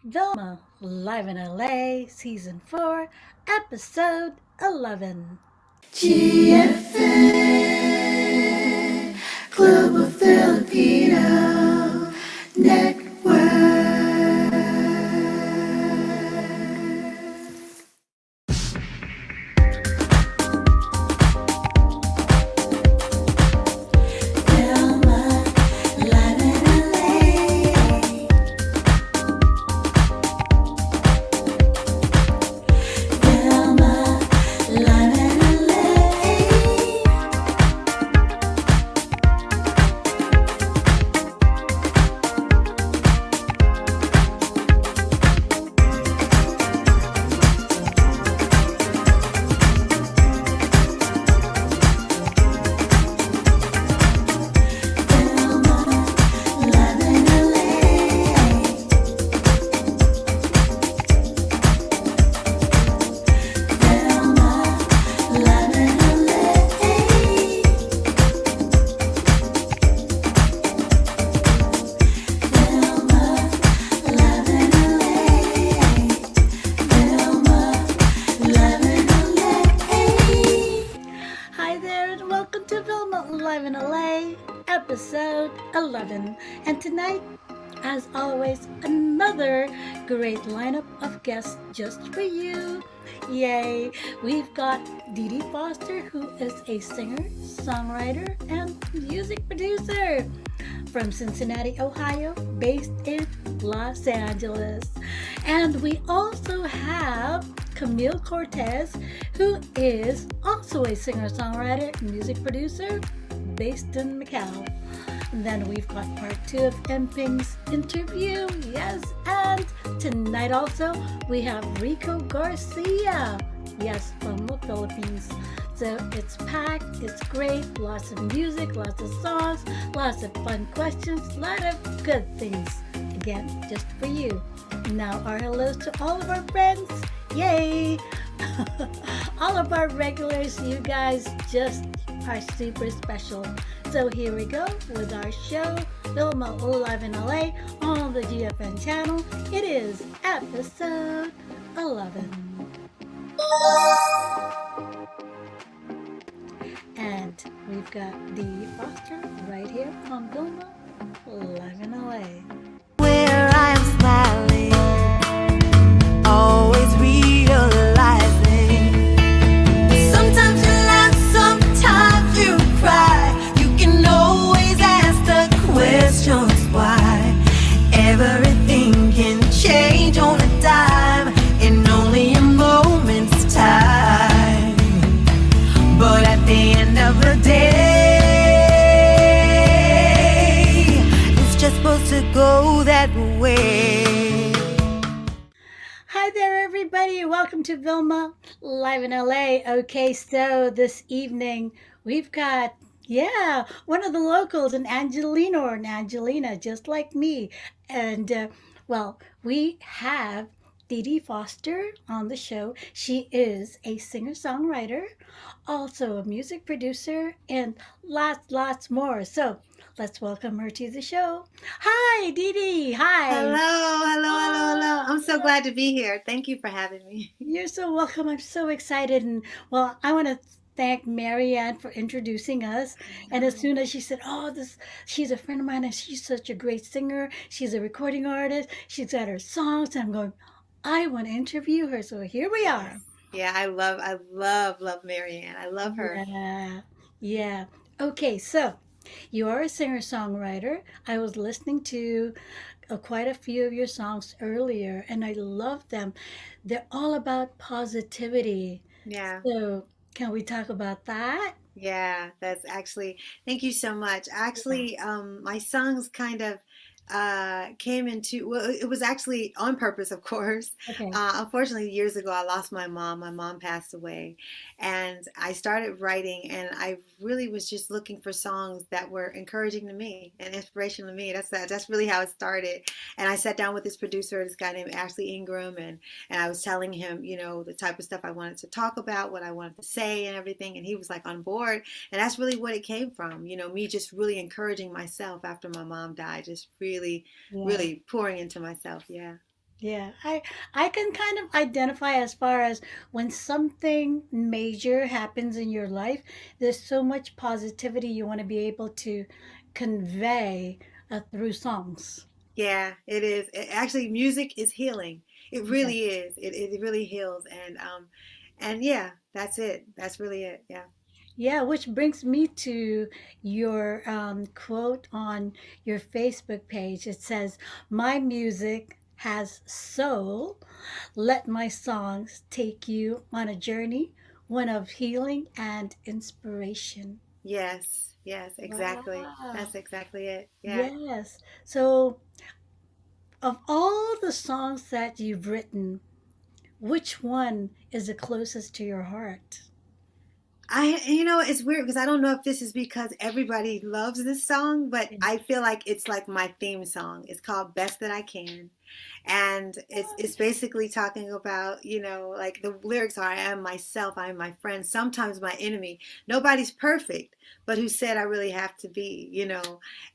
VILMA, live in LA, Season 4, Episode 11. GFN, Global Filipino Network. VILMA, live in LA. VILMA, live in LA. VILMA, live in LA. VILMA, live in LA. VILMA, live in LA. VILMA, live in LA. Hi there, and welcome to Vilma Live in LA, episode 11. And tonight, as always, another great lineup of guests just for you. Yay! We've got DeeDee Foster, who is a singer, songwriter, and music producer from Cincinnati, Ohio, based in Los Angeles. And we also have Camille Cortez, who is also a singer-songwriter and music producer based in Macau. And then we've got part 2 of EMPING's interview, yes, and tonight also we have Rico Garcia, yes, from the Philippines. So it's packed, it's great, lots of music, lots of songs, lots of fun questions, a lot of good things, again, just for you. Now our hellos to all of our friends, yay! All of our regulars, you guys just are super special. So here we go with our show, Vilma Live in LA on the GFN channel. It is episode 11. And we've got DeeDee Foster right here on Vilma Live in LA. Where I am smiling, always realizing. Sometimes you laugh, sometimes you cry. You can always ask the questions why. Everything can change on a dime in only a moment's time. But at the end of the day, it's just supposed to go that way. Hi there, everybody. Welcome to Vilma Live in LA. Okay, so this evening we've got, one of the locals, an Angelina or an Angelina, just like me. And, we have DeeDee Foster on the show. She is a singer-songwriter, also a music producer, and lots more. So let's welcome her to the show. Hi, DeeDee. Hi. Hello. I'm so glad to be here. Thank you for having me. You're so welcome. I'm so excited. And well, I want to thank Marianne for introducing us. And as soon as she said, she's a friend of mine and she's such a great singer. She's a recording artist. She's got her songs. And I'm going, I want to interview her. So here we are. Yeah, I love Marianne. I love her. Yeah. Yeah. Okay. So you are a singer songwriter. I was listening to quite a few of your songs earlier and I love them. They're all about positivity. Yeah. So, can we talk about that? Yeah, that's actually, thank you so much. Actually, my songs kind of came into, well, it was actually on purpose, of course. Okay. Unfortunately, years ago, I lost my mom. My mom passed away. And I started writing, and I really was just looking for songs that were encouraging to me and inspirational to me. That's really how it started. And I sat down with this producer, this guy named Ashley Ingram, and I was telling him, you know, the type of stuff I wanted to talk about, what I wanted to say and everything. And he was like on board. And that's really what it came from, you know, me just really encouraging myself after my mom died, just really Yeah. really pouring into myself. Yeah. Yeah, I can kind of identify as far as when something major happens in your life, there's so much positivity you want to be able to convey through songs. Yeah, it is. Actually, music is healing. It Yeah. really is. It really heals, and yeah, that's it. That's really it. Yeah. Yeah, which brings me to your quote on your Facebook page. It says, "My music has soul. Let my songs take you on a journey, one of healing and inspiration." Yes. Yes. Exactly. Wow. That's exactly it. Yeah. Yes. So, of all the songs that you've written, which one is the closest to your heart? It's weird because I don't know if this is because everybody loves this song, but Yeah. I feel like it's like my theme song. It's called Best That I Can. And it's basically talking about, like the lyrics are, I am myself, I am my friend, sometimes my enemy. Nobody's perfect, but who said I really have to be.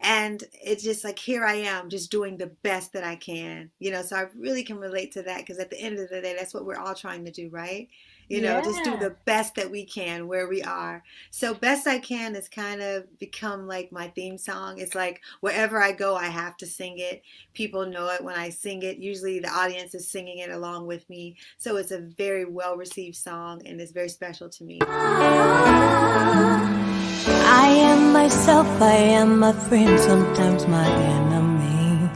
And it's just like, here I am, just doing the best that I can. So I really can relate to that because at the end of the day, that's what we're all trying to do, right? Just do Yeah. the best that we can where we are. So Best I Can has kind of become like my theme song. It's like wherever I go, I have to sing it. People know it when I sing it. Usually the audience is singing it along with me. So it's a very well received song and it's very special to me. I am myself, I am my friend, sometimes my enemy.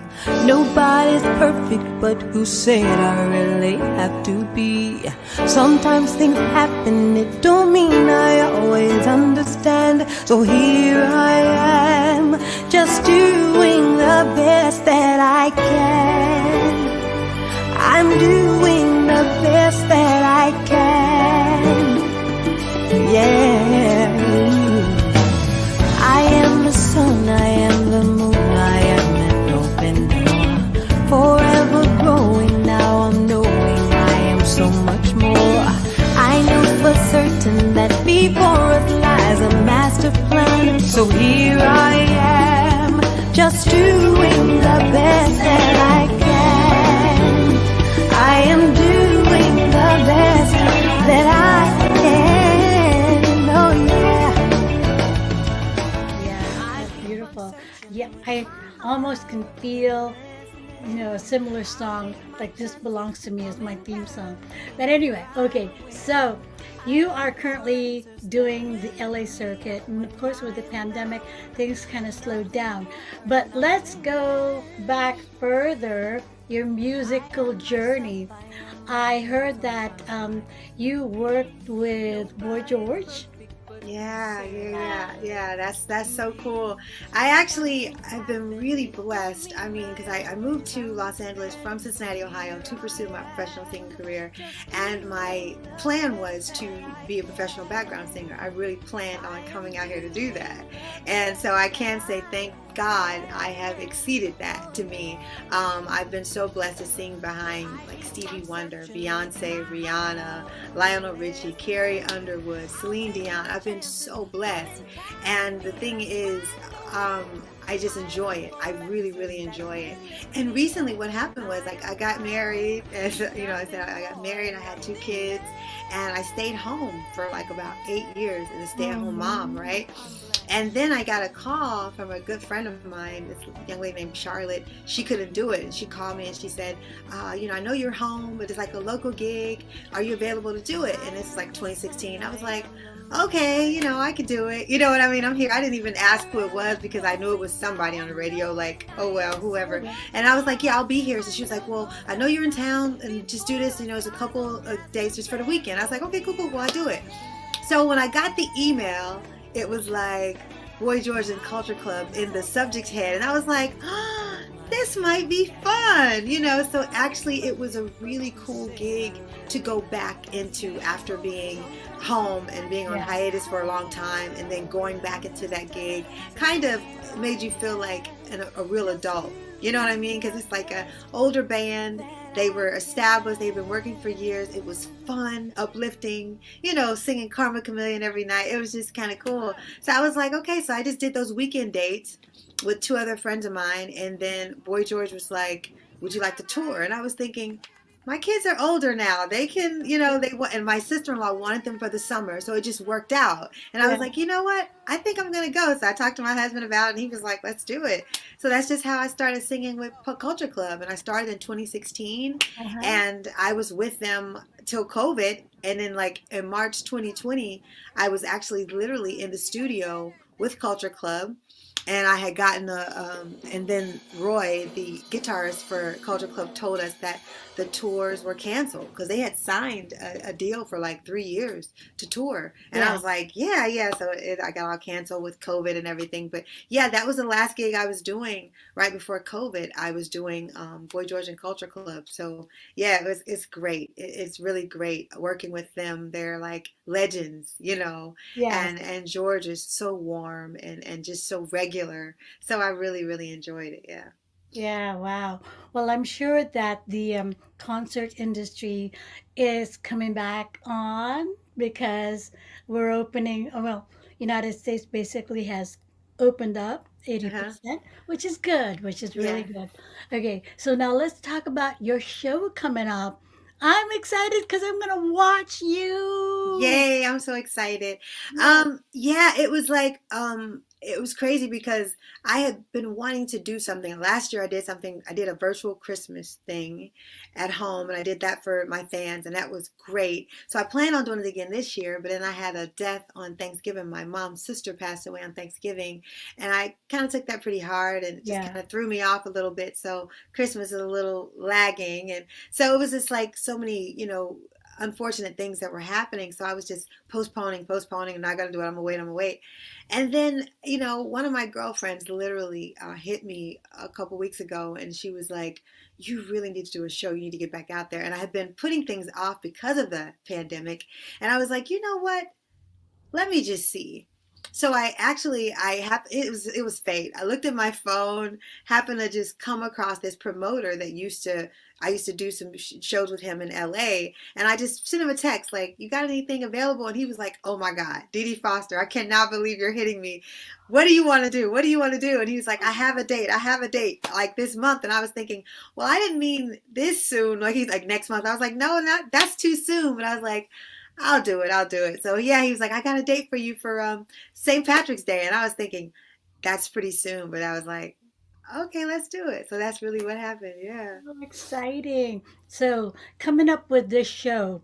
Nobody's perfect, but who said I really have to be? Sometimes things happen, it don't mean I always understand. So here I am, just doing the best that I can. I'm doing the best that I can. Yeah. I am the sun, I am the moon, I am an open door. Forever growing, now I'm knowing I am so much more. I know for certain that before us lies a master plan. So here I am, just doing the best that I can. I am doing the best that I can. Oh yeah. Yeah, that's beautiful. Yeah, I almost can feel, a similar song like "This Belongs to Me" as my theme song. But anyway, okay, so you are currently doing the LA circuit, and of course, with the pandemic, things kind of slowed down. But let's go back further. Your musical journey. I heard that you worked with Boy George. Yeah. That's so cool. I've been really blessed. I mean, because I moved to Los Angeles from Cincinnati, Ohio, to pursue my professional singing career, and my plan was to be a professional background singer. I really planned on coming out here to do that, and so I can say thank God I have exceeded that to me. I've been so blessed to sing behind like Stevie Wonder, Beyonce, Rihanna, Lionel Richie, Carrie Underwood, Celine Dion. I've been so blessed. And the thing is, I just enjoy it. I really, really enjoy it. And recently what happened was like I got married and I said I got married, I had 2 kids, and I stayed home for like about 8 years as a stay-at-home mom, Mhm. right? And then I got a call from a good friend of mine, this young lady named Charlotte. She couldn't do it. And she called me and she said, I know you're home, but it's like a local gig. Are you available to do it? And it's like 2016. I was like, okay, I could do it. You know what I mean? I'm here. I didn't even ask who it was because I knew it was somebody on the radio, like, oh, well, whoever. And I was like, yeah, I'll be here. So she was like, well, I know you're in town and just do this. It's a couple of days just for the weekend. I was like, okay, cool. Well, I'll do it. So when I got the email, it was like Boy George and Culture Club in the subject head. And I was like, this might be fun. So actually it was a really cool gig to go back into after being home and being on Yeah. hiatus for a long time, and then going back into that gig kind of made you feel like a real adult. You know what I mean? Because it's like an older band. They were established. They've been working for years. It was fun, uplifting, singing Karma Chameleon every night. It was just kind of cool. So I was like, okay, so I just did those weekend dates. with two other friends of mine, and then Boy George was like, "Would you like to tour?" And I was thinking, my kids are older now. They can, they want, and my sister-in-law wanted them for the summer, so it just worked out. And I was Yeah. like, you know what? I think I'm gonna go. So I talked to my husband about it, and he was like, let's do it. So that's just how I started singing with Pop Culture Club, and I started in 2016, Uh-huh. and I was with them till COVID, and then like in March 2020, I was actually literally in the studio with Culture Club, and I had gotten and then Roy, the guitarist for Culture Club, told us that the tours were canceled because they had signed a deal for like 3 years to tour. And I Yeah. was like, yeah, yeah. So I got all canceled with COVID and everything. But yeah, that was the last gig I was doing right before COVID. I was doing Boy George and Culture Club. So yeah, it's great. It's really great working with them. They're like legends, Yes. and George is so warm and just so regular. So I really, really enjoyed it. Yeah. Yeah, wow. Well, I'm sure that the concert industry is coming back on because we're opening, well, United States basically has opened up Uh-huh. 80%, which is good, which is really Yeah. good. Okay, so now let's talk about your show coming up. I'm excited because I'm gonna watch you. Yay, I'm so excited. Yeah, Yeah, it was like it was crazy because I had been wanting to do something. Last year I did something, I did a virtual Christmas thing at home, and I did that for my fans, and that was great. So I plan on doing it again this year, but then I had a death on Thanksgiving. My mom's sister passed away on Thanksgiving, and I kind of took that pretty hard, and it just yeah, kind of threw me off a little bit. So Christmas is a little lagging, and so it was just like so many, unfortunate things that were happening. So I was just postponing, and I got to do it. I'm gonna wait. And then, one of my girlfriends literally hit me a couple weeks ago, and she was like, "You really need to do a show. You need to get back out there." And I had been putting things off because of the pandemic, and I was like, you know what? Let me just see. So it was fate. I looked at my phone, happened to just come across this promoter that I used to do some shows with him in LA, and I just sent him a text like, "You got anything available?" And he was like, "Oh my God, DeeDee Foster, I cannot believe you're hitting me. What do you want to do? What do you want to do?" And he was like, "I have a date. I have a date like this month." And I was thinking, well, I didn't mean this soon. Like he's like next month. I was like, no, not that's too soon. But I was like, I'll do it. I'll do it. So yeah, he was like, I got a date for you for St. Patrick's Day. And I was thinking, that's pretty soon. But I was like, okay, let's do it. So that's really what happened. Yeah. so exciting. So coming up with this show,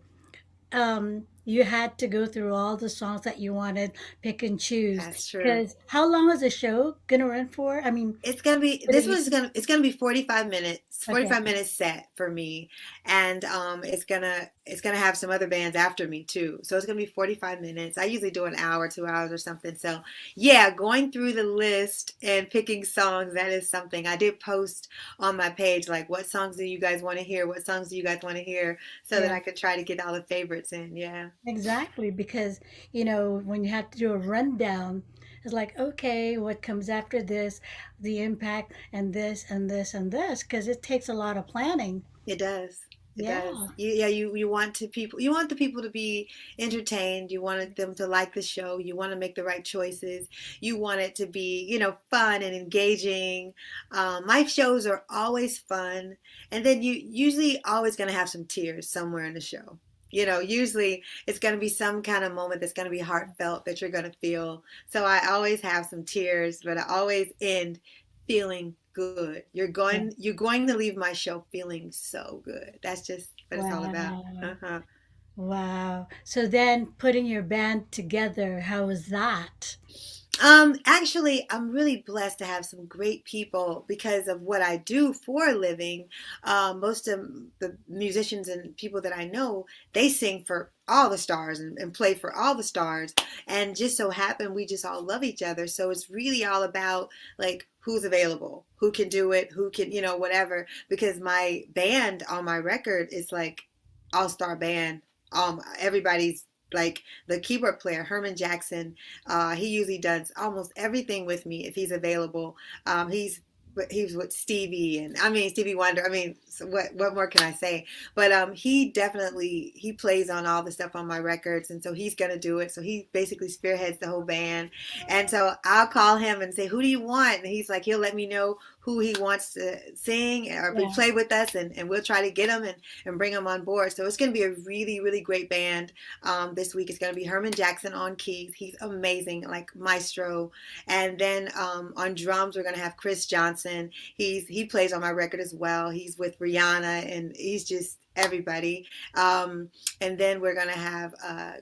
you had to go through all the songs that you wanted, pick and choose. That's true. Because how long is the show gonna run for? I mean, It's gonna be what did you? it's gonna be 45 minutes, Okay, 45 minutes set for me. And it's gonna have some other bands after me too. So it's gonna be 45 minutes. I usually do an hour, 2 hours or something. So yeah, going through the list and picking songs, that is something. I did post on my page like, what songs do you guys want to hear? What songs do you guys want to hear? So that yeah, I could try to get all the favorites in. Yeah. exactly. Because when you have to do a rundown, it's like, okay, what comes after this, the impact, and this, and this, and this, because it takes a lot of planning. It does. It does. Yeah, You want you want the people to be entertained. You want them to like the show. You want to make the right choices. You want it to be, fun and engaging. My shows are always fun, and then you usually always going to have some tears somewhere in the show. Usually it's going to be some kind of moment that's going to be heartfelt that you're going to feel. So I always have some tears, but I always end feeling good. yeah. You're going to leave my show feeling so good. That's just what it's all about. Wow. Uh-huh. Wow. So then putting your band together, how was that? Actually, I'm really blessed to have some great people because of what I do for a living. Most of the musicians and people that I know, they sing for all the stars and play for all the stars. And just so happen we just all love each other. So it's really all about like who's available, who can do it, who can, whatever. Because my band on my record is like all-star band. Everybody's like the keyboard player Herman Jackson. He usually does almost everything with me if he's available. He's he was with Stevie, and I mean Stevie Wonder. I mean, so what more can I say? But he definitely he plays on all the stuff on my records, and so he's gonna do it. So he basically spearheads the whole band, and so I'll call him and say, "Who do you want?" And he's like, he'll let me know who he wants to sing or Yeah. play with us, and we'll try to get him and bring him on board. So it's gonna be a really really great band. This week it's gonna be Herman Jackson on keys. He's amazing, like maestro. And then on drums we're gonna have Chris Johnson. He plays on my record as well. He's with Rihanna, and he's just everybody. And then we're gonna have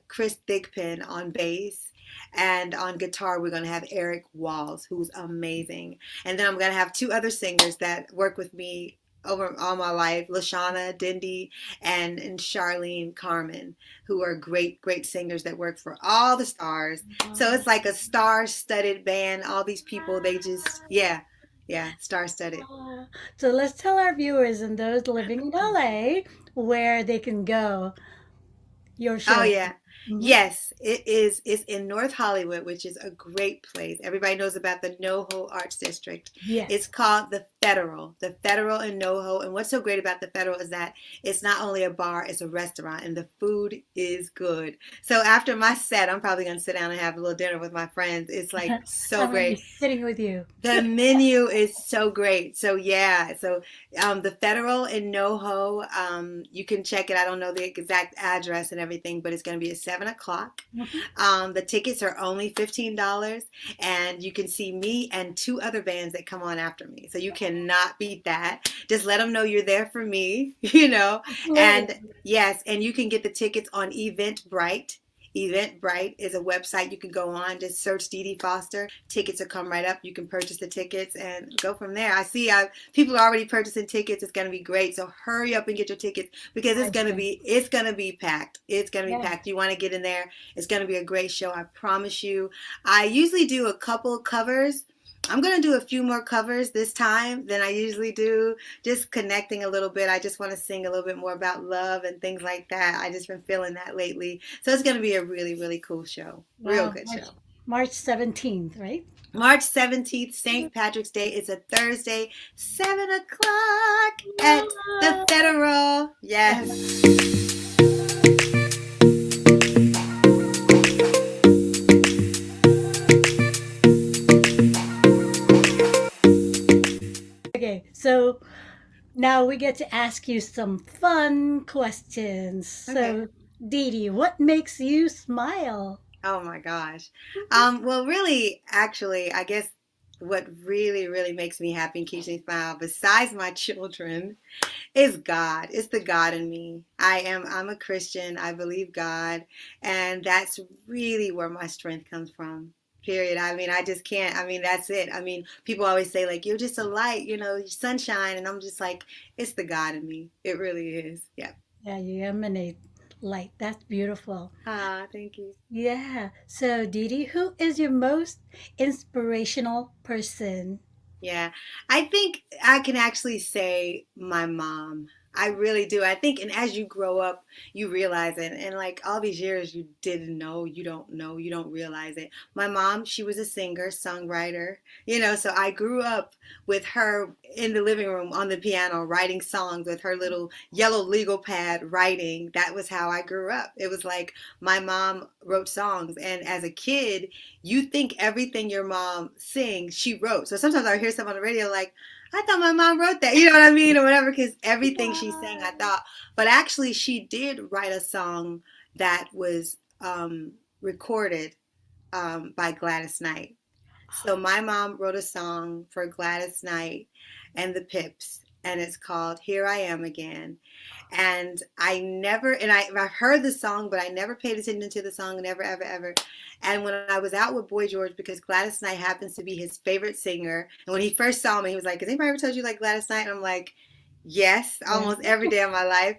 Chris Thigpen on bass. And on guitar, we're going to have Eric Walls, who's amazing. And then I'm going to have two other singers that work with me over all my life, Lashana Dindy and Charlene Carmen, who are great, great singers that work for all the stars. So it's like a star-studded band. All these people, they just, yeah, star-studded. So let's tell our viewers and those living in LA where they can go. Your show. Oh yeah. Mhm. Yes, it is. It's in North Hollywood, which is a great place. Everybody knows about the NoHo Arts District. Yes. It's called the Federal in NoHo. And what's so great about the Federal is that it's not only a bar, it's a restaurant, and the food is good. So after my set, I'm probably going to sit down and have a little dinner with my friends. It's like so I'm gonna be great. sitting with you. The menu is so great. So yeah, so the Federal in NoHo, you can check it. I don't know the exact address and everything, but it's going to be at 7 o'clock. The tickets are only $15, and you can see me and two other bands that come on after me. So you cannot beat that. Just let them know you're there for me, you know. And yes, and you can get the tickets on Eventbrite. Eventbrite is a website you can go on. Just search DeeDee Foster. Tickets will come right up. You can purchase the tickets and go from there. I see people are already purchasing tickets. It's going to be great. So hurry up and get your tickets because it's going to be packed. It's going to be packed. You want to get in there. It's going to be a great show. I promise you. I usually do a couple covers. I'm going to do a few more covers this time than I usually do, just connecting a little bit. I just want to sing a little bit more about love and things like that. I just been feeling that lately. So it's going to be a really, really cool show. Real good show. March 17th, right? March 17th, St. Patrick's Day. It's a Thursday, 7 o'clock at the Federal. Yes. Okay, so now we get to ask you some fun questions. So, DeeDee, what makes you smile? Oh my gosh. Well, really, actually, I guess what really, really makes me happy and keeps me smile, besides my children, is God. It's the God in me. I'm a Christian. I believe God, and that's really where my strength comes from. Period. I mean, I just can't. I mean, that's it. I mean, people always say, like, you're just a light, you know, sunshine. And I'm just like, it's the God in me. It really is. Yeah. Yeah, you emanate light. That's beautiful. Ah, thank you. Yeah. So, DeeDee, who is your most inspirational person? Yeah. I think I can actually say my mom. I really do. I think, and as you grow up, you realize it. And like all these years, you didn't know, you don't realize it. My mom, she was a singer, songwriter, you know, so I grew up with her in the living room on the piano, writing songs with her little yellow legal pad writing. That was how I grew up. It was like my mom wrote songs. And as a kid, you think everything your mom sings, she wrote. So sometimes I hear something on the radio like, I thought my mom wrote that, you know what I mean, or whatever, because everything she sang, I thought. But actually, she did write a song that was recorded by Gladys Knight. So my mom wrote a song for Gladys Knight and the Pips, and it's called Here I Am Again. And I've heard the song, but I never paid attention to the song, never, ever, ever. And when I was out with Boy George, because Gladys Knight happens to be his favorite singer, and when he first saw me, he was like, has anybody ever told you like Gladys Knight? And I'm like, yes, almost every day of my life.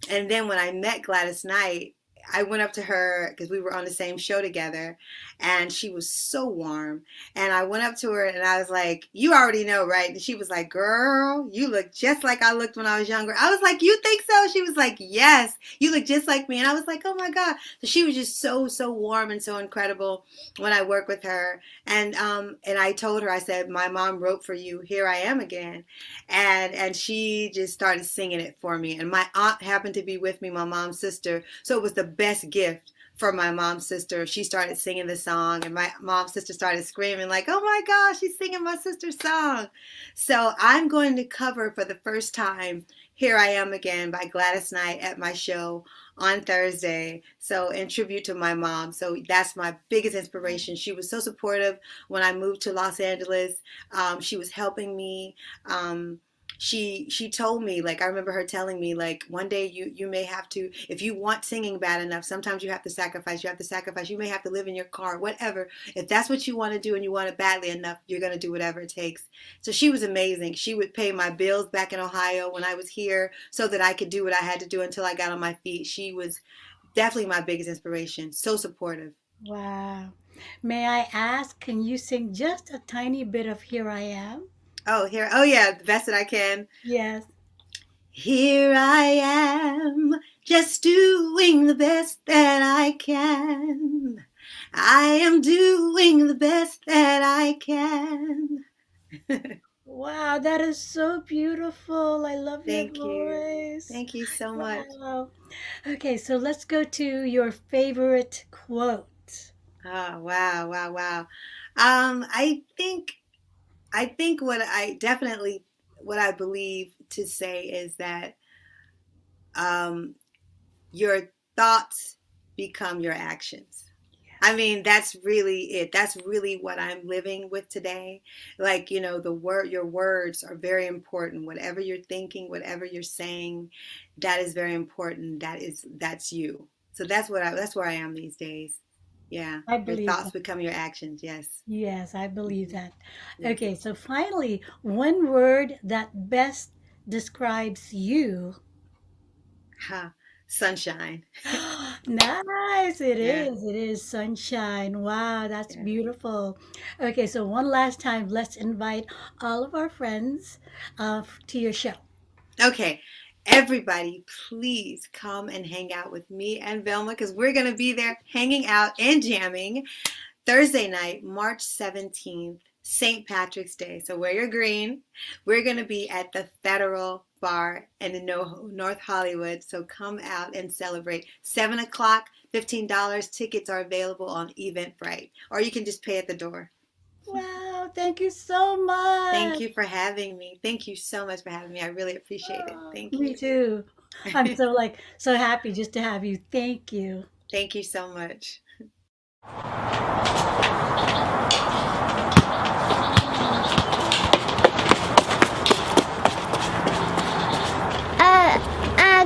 And then when I met Gladys Knight, I went up to her because we were on the same show together, and she was so warm. And I went up to her and I was like, "You already know, right?" And she was like, "Girl, you look just like I looked when I was younger." I was like, "You think so?" She was like, "Yes, you look just like me." And I was like, "Oh my God." So she was just so warm and so incredible when I worked with her. And I told her, I said, "My mom wrote for you, Here I Am Again." And she just started singing it for me. And my aunt happened to be with me, my mom's sister. So it was the best gift for my mom's sister. She started singing the song, and my mom's sister started screaming like, "Oh my gosh, she's singing my sister's song." So I'm going to cover for the first time Here I Am Again by Gladys Knight at my show on Thursday. So in tribute to my mom. So that's my biggest inspiration. She was so supportive when I moved to Los Angeles. She was helping me. She told me, like, I remember her telling me, like, one day you may have to, if you want singing bad enough, sometimes you have to sacrifice. You may have to live in your car, whatever. If that's what you want to do and you want it badly enough, you're going to do whatever it takes. So she was amazing. She would pay my bills back in Ohio when I was here so that I could do what I had to do until I got on my feet. She was definitely my biggest inspiration. So supportive. Wow. May I ask, can you sing just a tiny bit of Here I Am? Oh, yeah, the best that I can. Yes. Here I am, just doing the best that I can. I am doing the best that I can. Wow, that is so beautiful. I love your Thank you. voice. Thank you so much. Wow. Okay, so let's go to your favorite quote. Oh, wow. I think what I believe to say is that your thoughts become your actions. I mean, that's really it. That's really what I'm living with today. Like, your words are very important. Whatever you're thinking, whatever you're saying, that is very important. That's you. So that's where I am these days. Yeah. I Your believe thoughts that. become your actions. Yes. Yes, I believe that. Yes. Okay, so finally, one word that best describes you. Ha. Sunshine. Nice, it Yeah. is. It is sunshine. Wow, that's Yeah. beautiful. Okay, so one last time, let's invite all of our friends to your show. Okay. Everybody, please come and hang out with me and Vilma because we're going to be there hanging out and jamming Thursday night, March 17th, St. Patrick's Day. So wear your green. We're going to be at the Federal Bar in North Hollywood. So come out and celebrate. 7 o'clock, $15. Tickets are available on Eventbrite, or you can just pay at the door. Wow, thank you so much. Thank you for having me. Thank you so much for having me. I really appreciate it. Thank Me you. too. I'm so happy just to have you. Thank you. Thank you so much.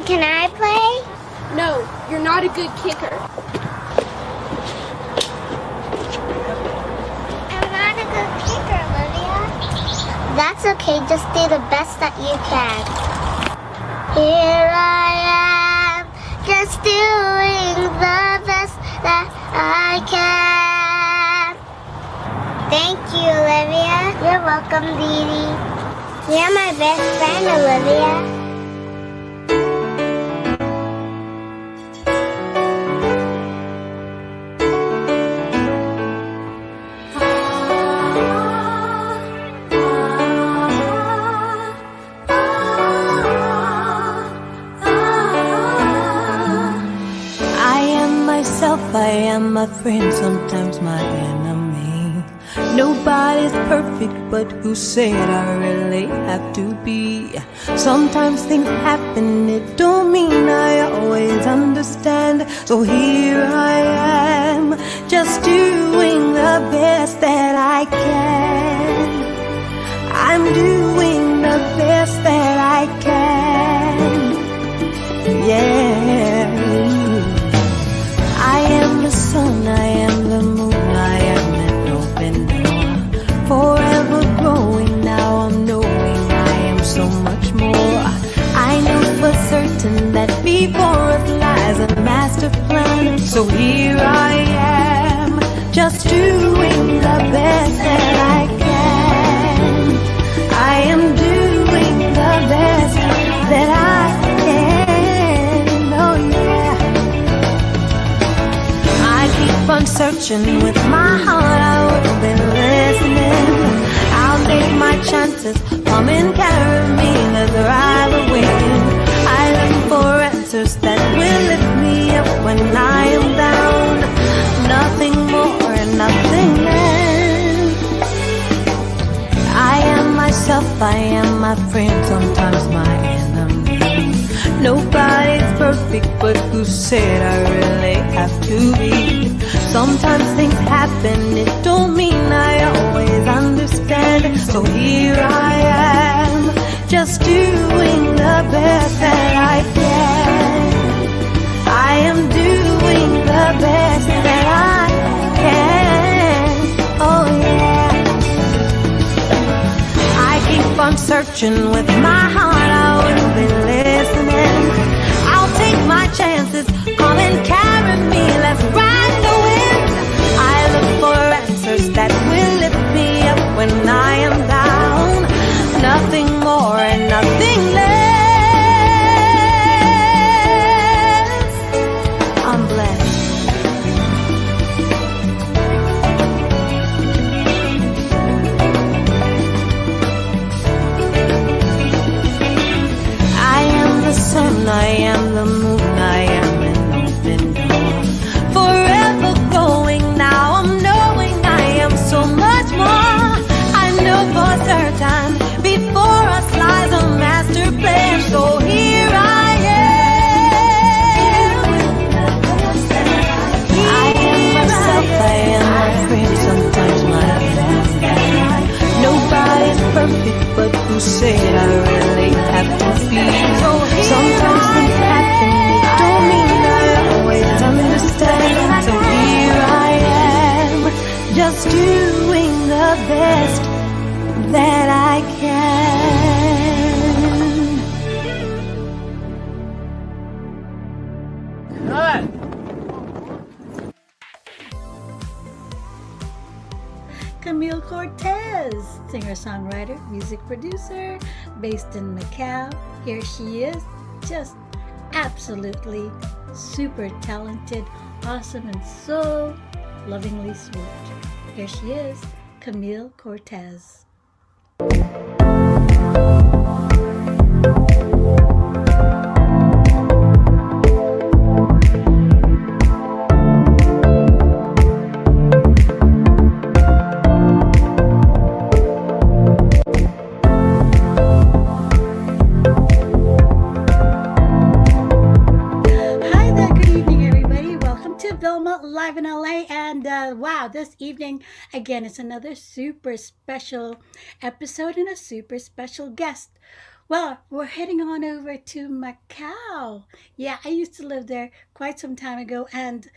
Can I play? No, you're not a good kicker. I'm not a good kicker, Olivia. That's okay, just do the best that you can. Here I am, just doing the best that I can. Thank you, Olivia. You're welcome, DeeDee. You're my best friend, Olivia. I am my friend, sometimes my enemy. Nobody's perfect, but who said I really have to be? Sometimes things happen, it don't mean I always understand. So here I am, just doing the best that I can. I'm doing the best that I can. Yeah. I am the sun, I am the moon, I am an open door. Forever growing, now I'm knowing I am so much more. I know for certain that before us lies a master plan. So here I am, just doing the best that I can. I am doing the best that I can. Oh yeah. I keep on searching with my heart. I would have been listening. I'll take my chances. Come and carry me, let's ride the wind. I look for answers that will lift me up when I am down. Nothing more and nothing less. I am myself, I am my friend, sometimes my enemy. Nobody's perfect, but who said I really have to be? Sometimes things happen, it don't mean I always understand. So here I am, just doing the best that I can. I am doing the best that I can. Oh yeah. I keep on searching with my heart. I wouldn't be listening. I'll take my chances. Come and carry me. Let's ride the wind. I look for answers that will lift me up when I am down. Nothing more and nothing less. I'm blessed. I am the sun, I am the moon, I am an open door. Forever going now, I'm knowing I am so much more. I know for certain before us lies a master plan. So here I am. I am myself, I am my friend, sometimes my enemy. Nobody's perfect, but who said I really have to be? Sometimes things happen, it don't mean I always understand. So here I am, just doing the best that I can. Camille Cortez, singer-songwriter, music producer, based in Macau. Here she is, just absolutely super talented, awesome, and so lovingly sweet. Here she is, Camille Cortez. VILMA live in LA, and wow, this evening again it's another super special episode and a super special guest. Well, we're heading on over to Macau. Yeah, I used to live there quite some time ago, and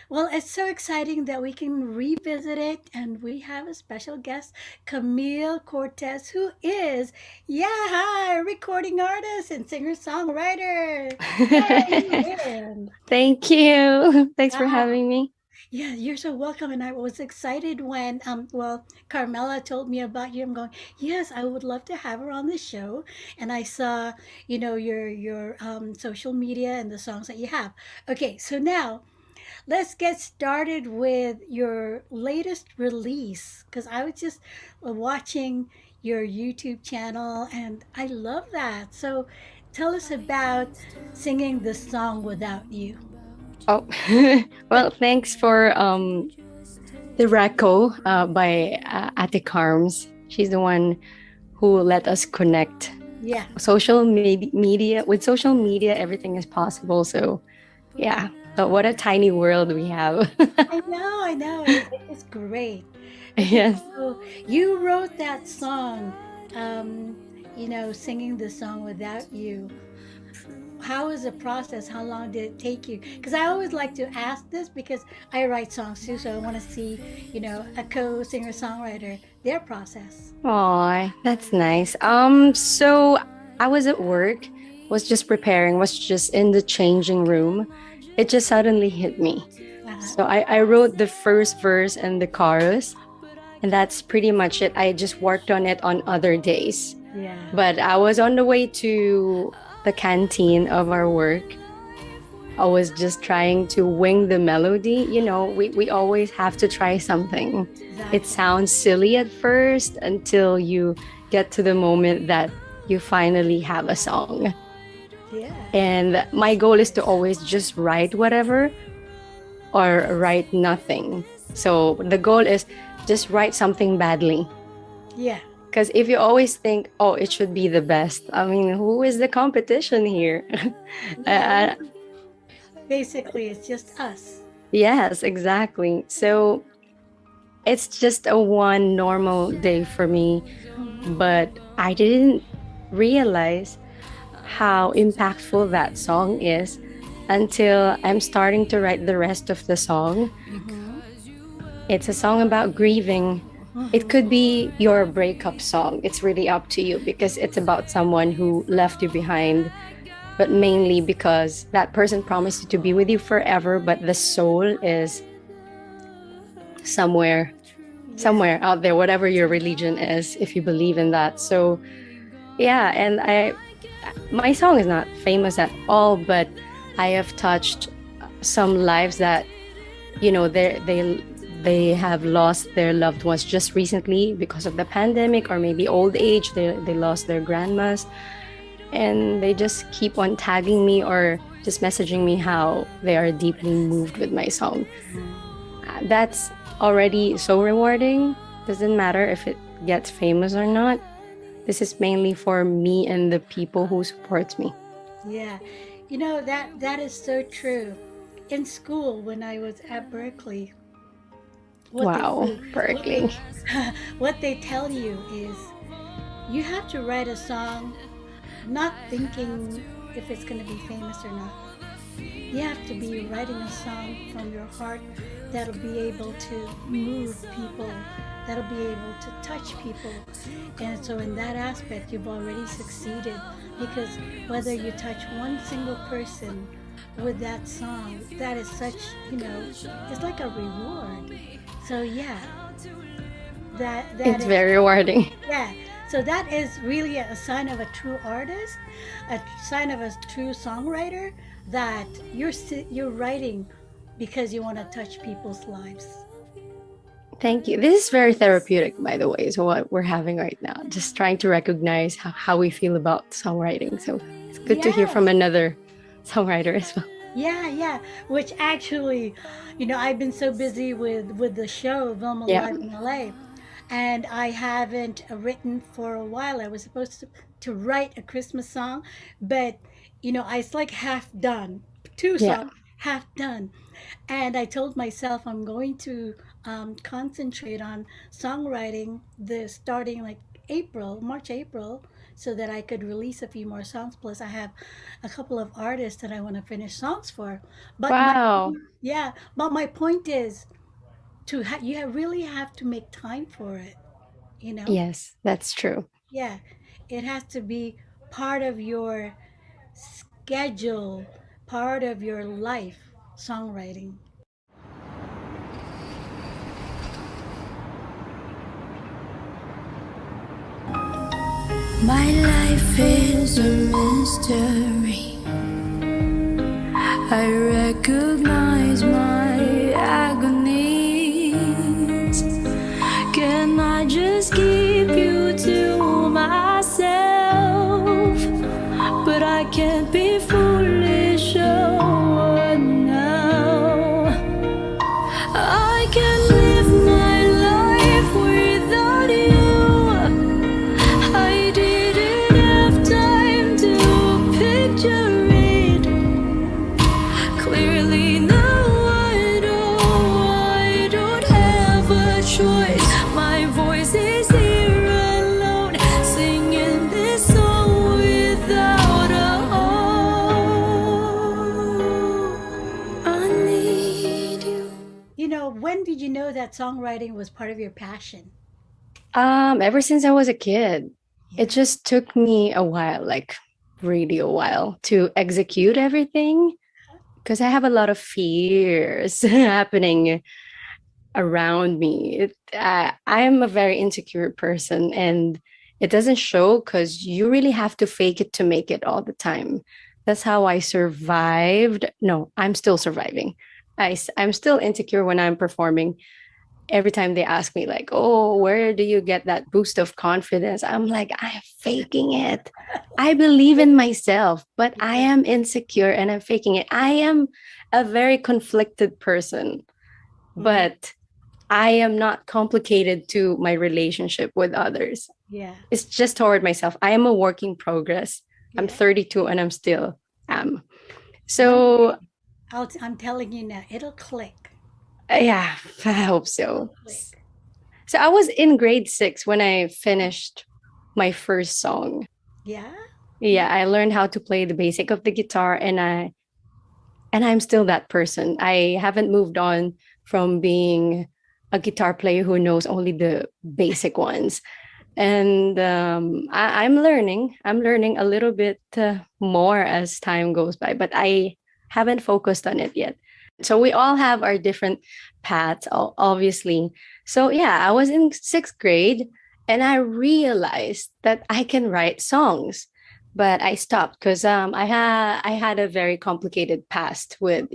well, it's so exciting that we can revisit it, and we have a special guest, Camille Cortez, who is, hi, recording artist and singer-songwriter. Hey, Thank you. Thanks for having me. Yeah, you're so welcome. And I was excited when, Carmela told me about you. I'm going, yes, I would love to have her on the show. And I saw, your social media and the songs that you have. Okay, so now let's get started with your latest release, because I was just watching your YouTube channel and I love that. So tell us about Singing the Song Without You. Oh, well, thanks for the reco by Ate Carms. She's the one who let us connect. Yeah. Social media, with social media, everything is possible. So, yeah. But what a tiny world we have. I know. It's great. Yes. So you wrote that song, Singing the Song Without You. How was the process? How long did it take you? Because I always like to ask this because I write songs too, so I want to see, a co-singer-songwriter, their process. Aw, that's nice. So I was at work, was just preparing, was just in the changing room, it just suddenly hit me. So I wrote the first verse and the chorus, and that's pretty much it. I just worked on it on other days. Yeah. But I was on the way to the canteen of our work. I was just trying to wing the melody. You know, we always have to try something. It sounds silly at first until you get to the moment that you finally have a song. Yeah. And my goal is to always just write whatever or write nothing. So the goal is just write something badly. Yeah. Because if you always think, oh, it should be the best, I mean, who is the competition here? Basically, it's just us. Yes, exactly. So it's just a one normal day for me, but I didn't realize how impactful that song is until I'm starting to write the rest of the song. It's a song about grieving. It could be your breakup song. It's really up to you because it's about someone who left you behind, but mainly because that person promised to be with you forever, but the soul is somewhere out there, whatever your religion is, if you believe in that. So yeah, and my song is not famous at all, but I have touched some lives that, you know, they have lost their loved ones just recently because of the pandemic, or maybe old age. They lost their grandmas, and they just keep on tagging me or just messaging me how they are deeply moved with my song. That's already so rewarding. Doesn't matter if it gets famous or not. This is mainly for me and the people who support me. Yeah. You know, that is so true. In school, when I was at Berkeley, Berkeley. what they tell you is you have to write a song not thinking if it's going to be famous or not. You have to be writing a song from your heart that'll be able to move people, that'll be able to touch people. And so in that aspect, you've already succeeded, because whether you touch one single person with that song, that is such, you know, it's like a reward. So yeah, It's very rewarding. yeah. So that is really a sign of a true artist, a sign of a true songwriter, that you're writing because you want to touch people's lives. Thank you. This is very therapeutic, by the way, so what we're having right now. Just trying to recognize how we feel about songwriting. So it's good to hear from another songwriter as well. Yeah. Which actually, you know, I've been so busy with the show VILMA Live in LA, and I haven't written for a while. I was supposed to write a Christmas song, but you know, it's like half done. Two songs half done, and I told myself I'm going to concentrate on songwriting starting like March, April, so that I could release a few more songs. Plus, I have a couple of artists that I want to finish songs for. But but my point is you really have to make time for it. You know. Yes, that's true. Yeah, it has to be part of your schedule, part of your life, songwriting. My life is a mystery. I recognize my agonies. Can I just keep you to myself? But I can't be foolish, oh no. I can't live my life without you. I didn't have time to picture it. Clearly now I don't have a choice. My voice is here alone, singing this song without a hope. I need you. You know, when did you know that songwriting was part of your passion? Ever since I was a kid, it just took me a while, like really a while, to execute everything. because I have a lot of fears happening around me. I am a very insecure person, and it doesn't show because you really have to fake it to make it all the time. That's how I survived. No, I'm still surviving. I'm still insecure when I'm performing. Every time they ask me, like, oh, where do you get that boost of confidence? I'm like, I'm faking it. I believe in myself, but I am insecure and I'm faking it. I am a very conflicted person, but I am not complicated to my relationship with others. Yeah. It's just toward myself. I am a work in progress. I'm 32 and I'm still am. So I'm telling you now, it'll click. yeah, I hope so. It'll click. So I was in grade 6 when I finished my first song. Yeah. Yeah, I learned how to play the basic of the guitar, and I'm still that person. I haven't moved on from being a guitar player who knows only the basic ones. And I'm learning. I'm learning a little bit more as time goes by, but I haven't focused on it yet. So we all have our different paths, obviously. So yeah, I was in 6th grade, and I realized that I can write songs, but I stopped because I had a very complicated past with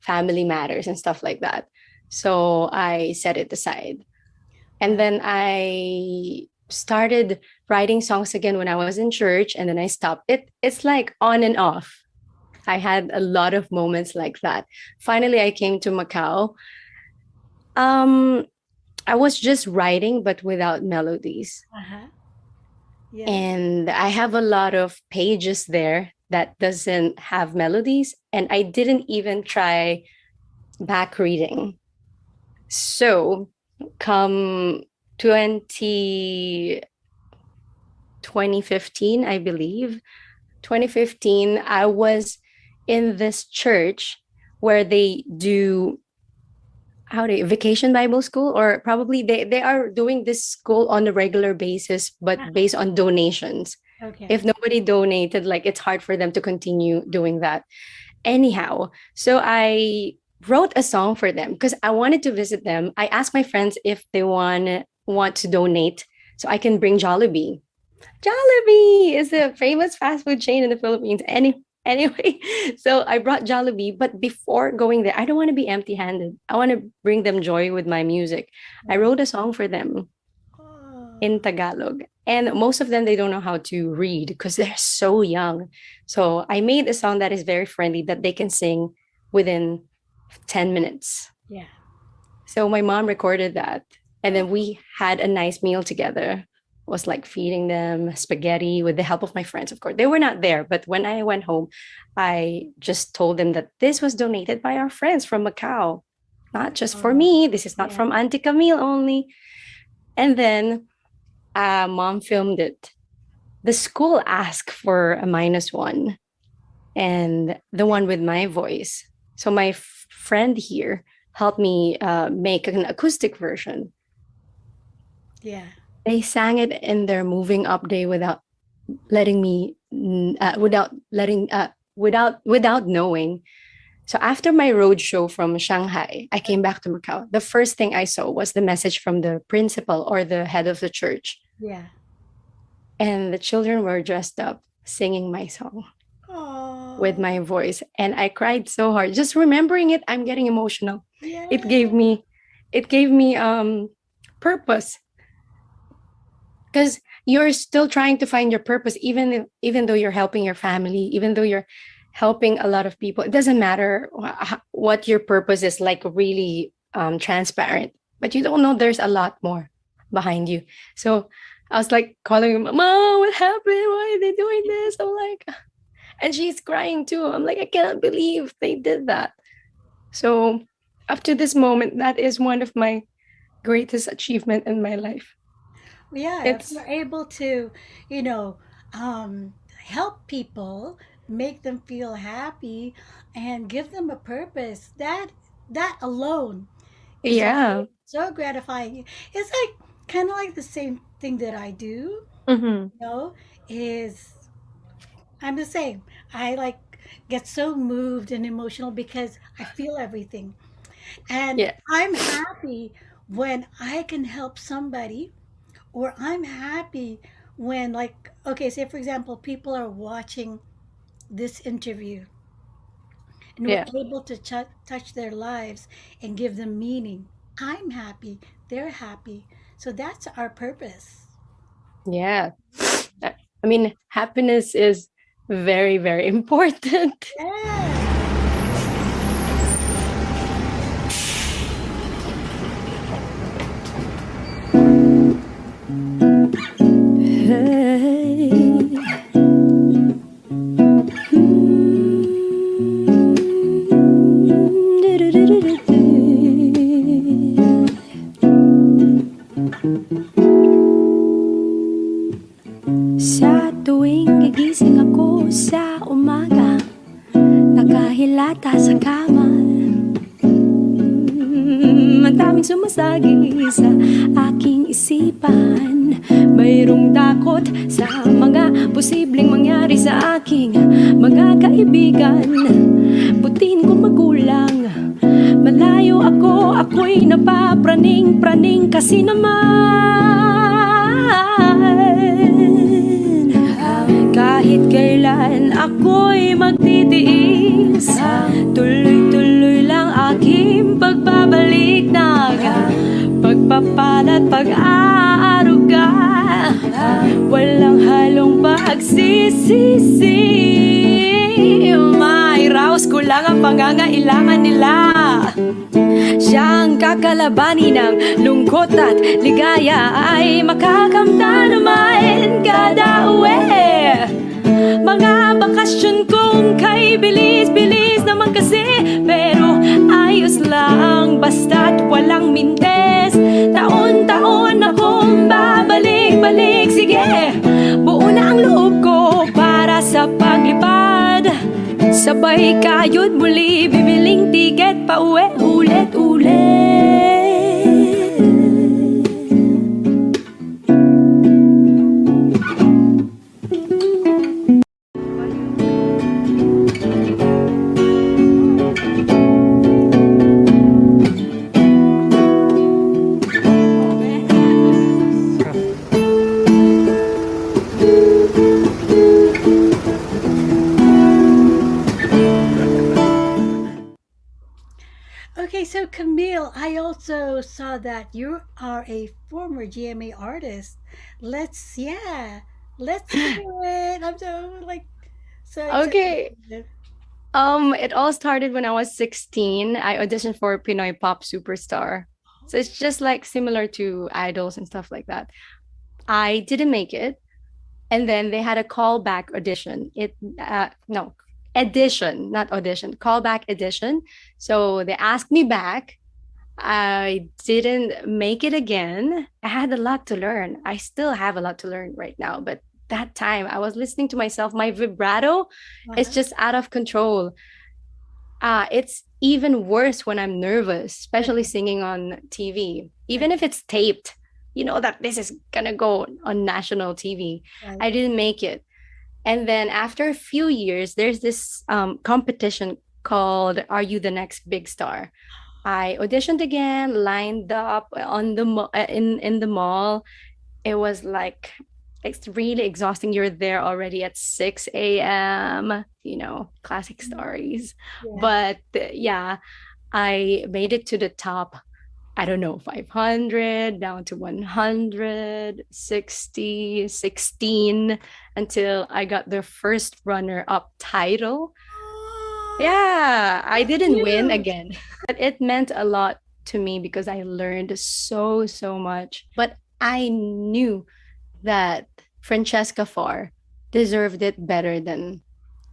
family matters and stuff like that. So I set it aside, and then I started writing songs again when I was in church, and then I stopped. It's like on and off. I had a lot of moments like that. Finally, I came to Macau. I was just writing, but without melodies. Uh-huh. Yeah. And I have a lot of pages there that doesn't have melodies. And I didn't even try back reading. So come 2015, I believe, 2015, I was in this church where they do vacation Bible school, or probably they are doing this school on a regular basis, but based on donations. Okay. If nobody donated, like, it's hard for them to continue doing that. Anyhow, so I wrote a song for them because I wanted to visit them. I asked my friends if they want to donate so I can bring Jollibee. Jollibee is a famous fast food chain in the Philippines. Anyway, so I brought Jollibee, but before going there, I don't want to be empty-handed. I want to bring them joy with my music. I wrote a song for them in Tagalog. And most of them, they don't know how to read because they're so young. So I made a song that is very friendly, that they can sing within 10 minutes. Yeah. So my mom recorded that. And then we had a nice meal together. Was like feeding them spaghetti with the help of my friends, of course. They were not there, but when I went home, I just told them that this was donated by our friends from Macau, not just for me. This is not from Auntie Camille only. And then mom filmed it. The school asked for a -1 and the one with my voice. So my friend here helped me make an acoustic version. Yeah. They sang it in their moving up day without letting me, without knowing. So after my road show from Shanghai, I came back to Macau. The first thing I saw was the message from the principal or the head of the church. Yeah. And the children were dressed up singing my song with my voice. And I cried so hard. Just remembering it, I'm getting emotional. Yeah. It gave me purpose. Because you're still trying to find your purpose, even though you're helping your family, even though you're helping a lot of people. It doesn't matter what your purpose is, like, really transparent. But you don't know there's a lot more behind you. So I was like calling Mom, what happened? Why are they doing this? I'm like, and she's crying too. I'm like, I cannot believe they did that. So up to this moment, that is one of my greatest achievement in my life. Yeah, if you're able to, help people, make them feel happy, and give them a purpose, that alone is so gratifying. It's like kind of like the same thing that I do. Mm-hmm. Is I'm the same. I like get so moved and emotional because I feel everything. And Yeah. I'm happy when I can help somebody, or I'm happy when, like, okay, say for example, people are watching this interview and we're Yeah. able to touch their lives and give them meaning. I'm happy, they're happy. So that's our purpose. Yeah. I mean, happiness is very, very important. Yeah. Sa tuwing gigising ako sa umaga, nakahilata sa kama, ang daming sumasagi sa aking isipan. Mayroong takot sa mga posibleng mangyari sa aking mga kaibigan. Butin ko magulang, malayo ako, ako'y napapraning-praning kasi naman. Kahit kailan ako'y magtitiis, tuloy-tuloy lang aking pagbabalik ng pagpapalat, pag-aaruga, walang halong pagsisisi. Mairaos ko lang ang pangangailangan nila. Siyang kakalabanin ng lungkot at ligaya ay makakamta naman kada uwi. Mga bakasyon kong kay bilis-bilis naman kasi, pero ayos lang basta't walang mintes. Taon-taon akong babalik-balik, sige, buo na ang loob ko para sa paglipad. Sabay kayod muli, bibiling tiket pa uwi ulit-ulit. Okay, so Camille, I also saw that you are a former GMA artist. Yeah, let's do it. I'm so like so Okay. excited. It all started when I was 16. I auditioned for Pinoy Pop Superstar. So it's just like similar to idols and stuff like that. I didn't make it. And then they had a callback audition. No, edition, not audition, callback edition. So they asked me back. I didn't make it again. I had a lot to learn. I still have a lot to learn right now, but that time I was listening to myself. My vibrato is Uh-huh. just out of control. It's even worse when I'm nervous, especially singing on TV. Even if it's taped, you know that this is gonna go on national TV. Right. I didn't make it. And then after a few years, there's this competition called Are You the Next Big Star? I auditioned again, lined up on the in the mall. It was like it's really exhausting. You're there already at 6 a.m. You know, classic stories. Yeah. But yeah, I made it to the top. I don't know, 500 down to 100, 60, 16 until I got the first runner-up title. Yeah, I didn't win Huge. again, but it meant a lot to me because I learned so, so much. But I knew that Francesca Farr deserved it better than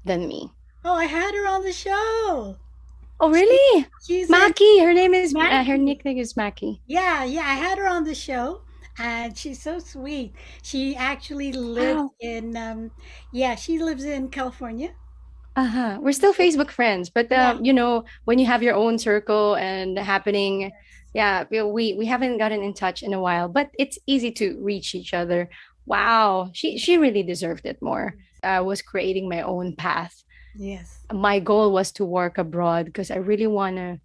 me. Oh, I had her on the show. Oh, really? She's in, Mackie, her name is her Mackie. nickname is Mackie. yeah, I had her on the show, and she's so sweet. She actually lives Wow. in yeah, she lives in California. Uh-huh. We're still Facebook friends, but Yeah. you know, when you have your own circle and happening, yeah, we haven't gotten in touch in a while, but it's easy to reach each other. Wow, she really deserved it more. I was creating my own path. Yes. My goal was to work abroad because I really want to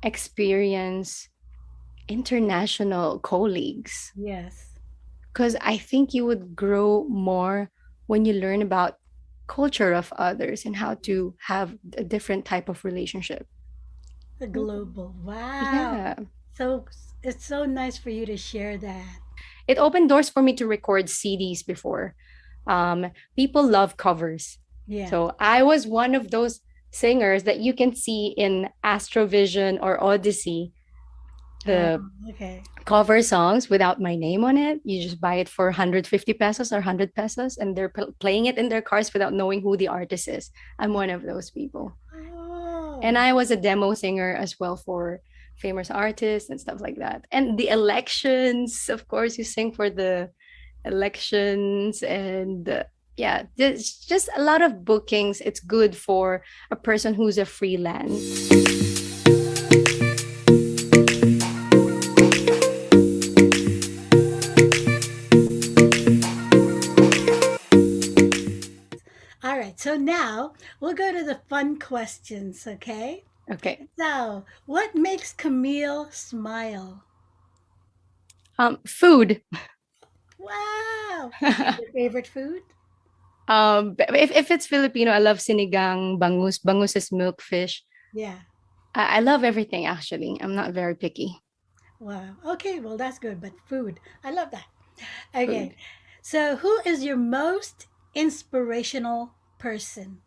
experience international colleagues, Yes. because I think you would grow more when you learn about culture of others and how to have a different type of relationship. The global. Wow. Yeah. So it's so nice for you to share that. It opened doors for me to record CDs before. People love covers. Yeah. So I was one of those singers that you can see in Astrovision or Odyssey, the Okay. cover songs without my name on it. You just buy it for 150 pesos or 100 pesos, and they're playing it in their cars without knowing who the artist is. I'm one of those people. Oh. And I was a demo singer as well for famous artists and stuff like that. And the elections, of course, you sing for the elections. And yeah, there's just a lot of bookings. It's good for a person who's a freelance. All right. So now we'll go to the fun questions, okay? Okay. So, what makes Camille smile? Food. Wow. Your favorite food? If it's Filipino, I love sinigang, bangus. Bangus is milkfish. Yeah. I love everything actually. I'm not very picky. Wow. Okay, well, that's good, but food. I love that. Food. Okay. So, who is your most inspirational person?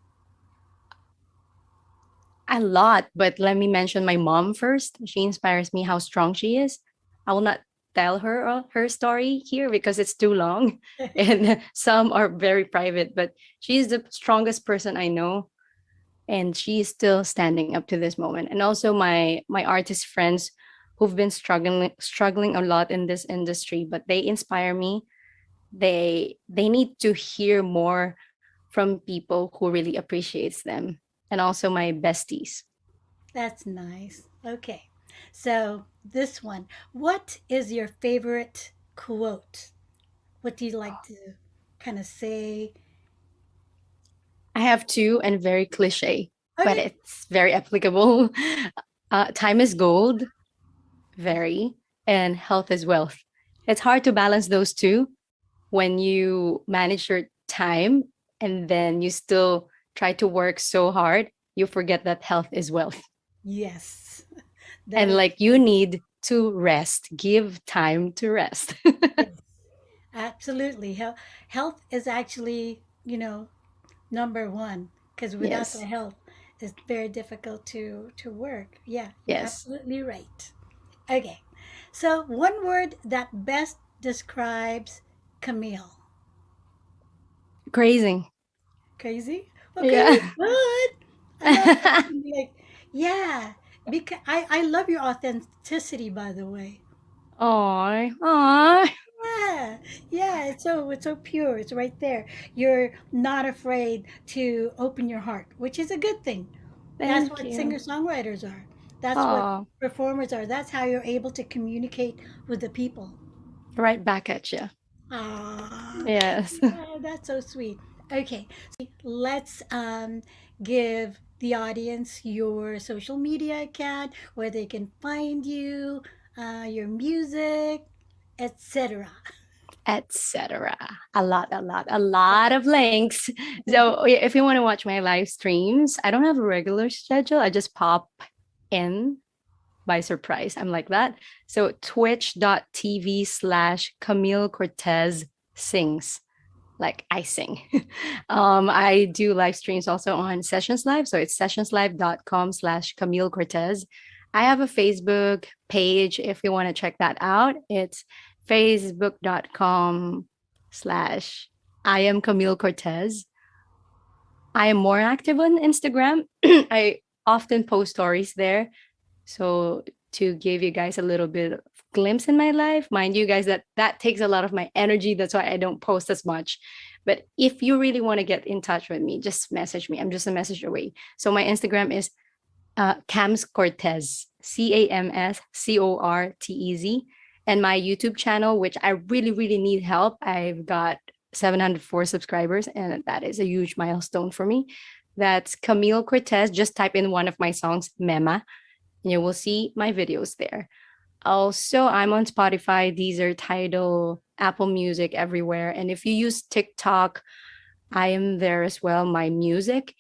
A lot, but let me mention my mom first. She inspires me how strong she is. I will not tell her story here because it's too long and some are very private, but she's the strongest person I know, and she's still standing up to this moment. And also my artist friends who've been struggling a lot in this industry, but they inspire me. They need to hear more from people who really appreciates them, and also my besties. That's nice. Okay. So, this one. What is your favorite quote? What do you like to kind of say? I have two and very cliche, but Okay. it's very applicable. Time is gold, very, and health is wealth. It's hard to balance those two when you manage your time and then you still try to work so hard. You forget that health is wealth. Yes. That And is like you need to rest, give time to rest. yes, absolutely. Health is actually, number one because without Yes, the health, it's very difficult to work. Yeah, you're yes. absolutely right. Okay. So, one word that best describes Camille. Crazy. Crazy? Okay, Yeah. good. I love that. You can be like, yeah, because I love your authenticity, by the way. Aw, aw. Yeah, yeah, it's so pure. It's right there. You're not afraid to open your heart, which is a good thing. That's Thank what you. singer-songwriters are. That's what Aw, performers are. That's how you're able to communicate with the people. right back at you. Ah, Yes. yeah, that's so sweet. Okay, let's give the audience your social media account where they can find you, your music, etc. Etc. A lot of links. So yeah, if you want to watch my live streams, I don't have a regular schedule. I just pop in by surprise. I'm like that. So twitch.tv/Camille Cortez sings. Like I sing. I do live streams also on Sessions Live. So it's sessionslive.com/Camille Cortez. I have a Facebook page if you want to check that out. It's facebook.com/I am Camille Cortez. I am more active on Instagram. I often post stories there. So to give you guys a little bit of glimpse in my life, mind you guys that takes a lot of my energy. That's why I don't post as much. But if you really want to get in touch with me, just message me. I'm just a message away. So my Instagram is Cams Cortez, CamsCortez. And my YouTube channel, which I really, really need help. I've got 704 subscribers, and that is a huge milestone for me. That's Camille Cortez. Just type in one of my songs, Mema, and you will see my videos there. Also, I'm on Spotify, Deezer, Tidal, Apple Music, everywhere. And if you use TikTok, I am there as well. My music.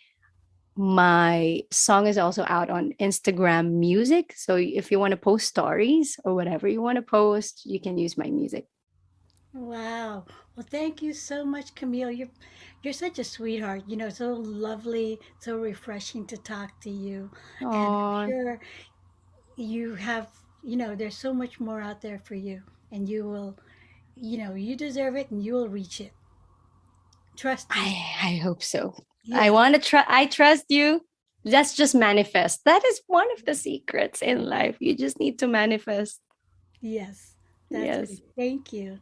My song is also out on Instagram Music. So if you want to post stories or whatever you want to post, you can use my music. Wow. Well, thank you so much, Camille. You're such a sweetheart. So lovely, so refreshing to talk to you. And I'm Oh, sure you have, there's so much more out there for you, and you will, you deserve it, and you will reach it. Trust me. I hope so. I Yes. want to try. I trust you. Let's just manifest. That is one of the secrets in life. You just need to manifest. Yes. That's Yes. great. Thank you.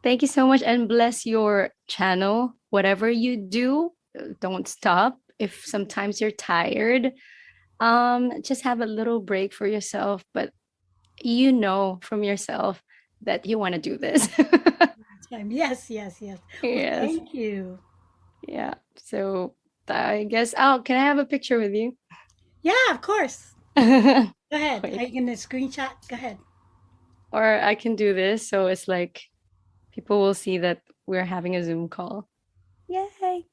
Thank you so much, and bless your channel. Whatever you do, don't stop. If sometimes you're tired, just have a little break for yourself, but you know from yourself that you want to do this. Yes, yes, yes. Well, Yes. thank you. Yeah. So I guess, oh, can I have a picture with you? Yeah, of course. Or Go ahead. Wait. Are you gonna screenshot? Go ahead. I can do this. So it's like people will see that we're having a Zoom call. Yay.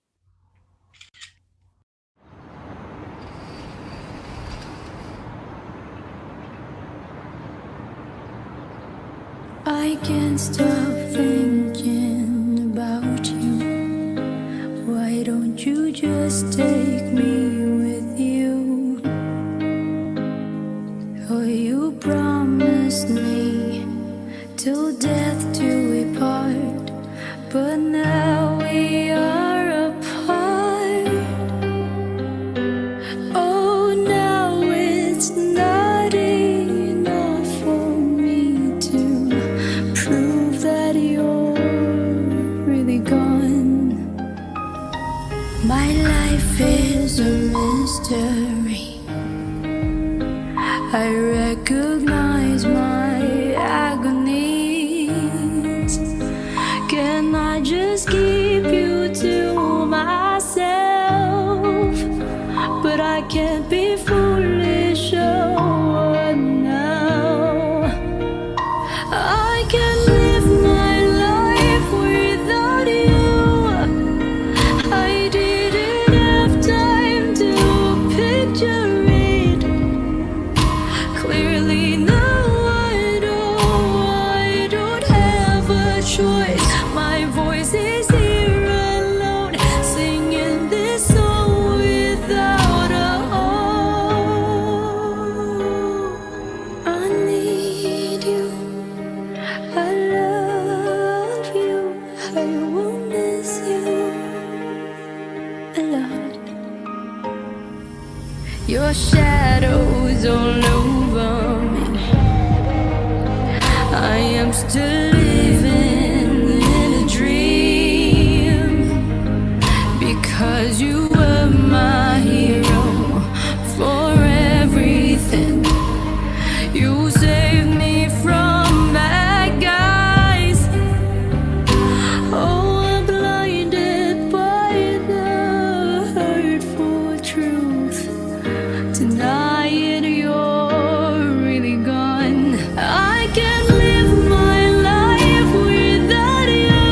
I can't stop thinking about you. Why don't you just take me with you? Oh, you promised me till death do we part, but now we are apart. Oh, now it's not enough for me to prove that you're really gone. My life is a mystery. I recognize my agonies. Can I just keep you to myself? But I can't be foolish, oh now. I can't live my life without you. I didn't have time to picture it. Clearly now I don't have a choice. My voice is here alone, singing this song without a hope. I need you, I love you, I will miss you a lot. Your shadow's all over me. I am still living in a dream, because you were my hero for everything. You saved me from bad guys. Oh, I'm blinded by the hurtful truth. Tonight you're really gone. I can't live my life without you.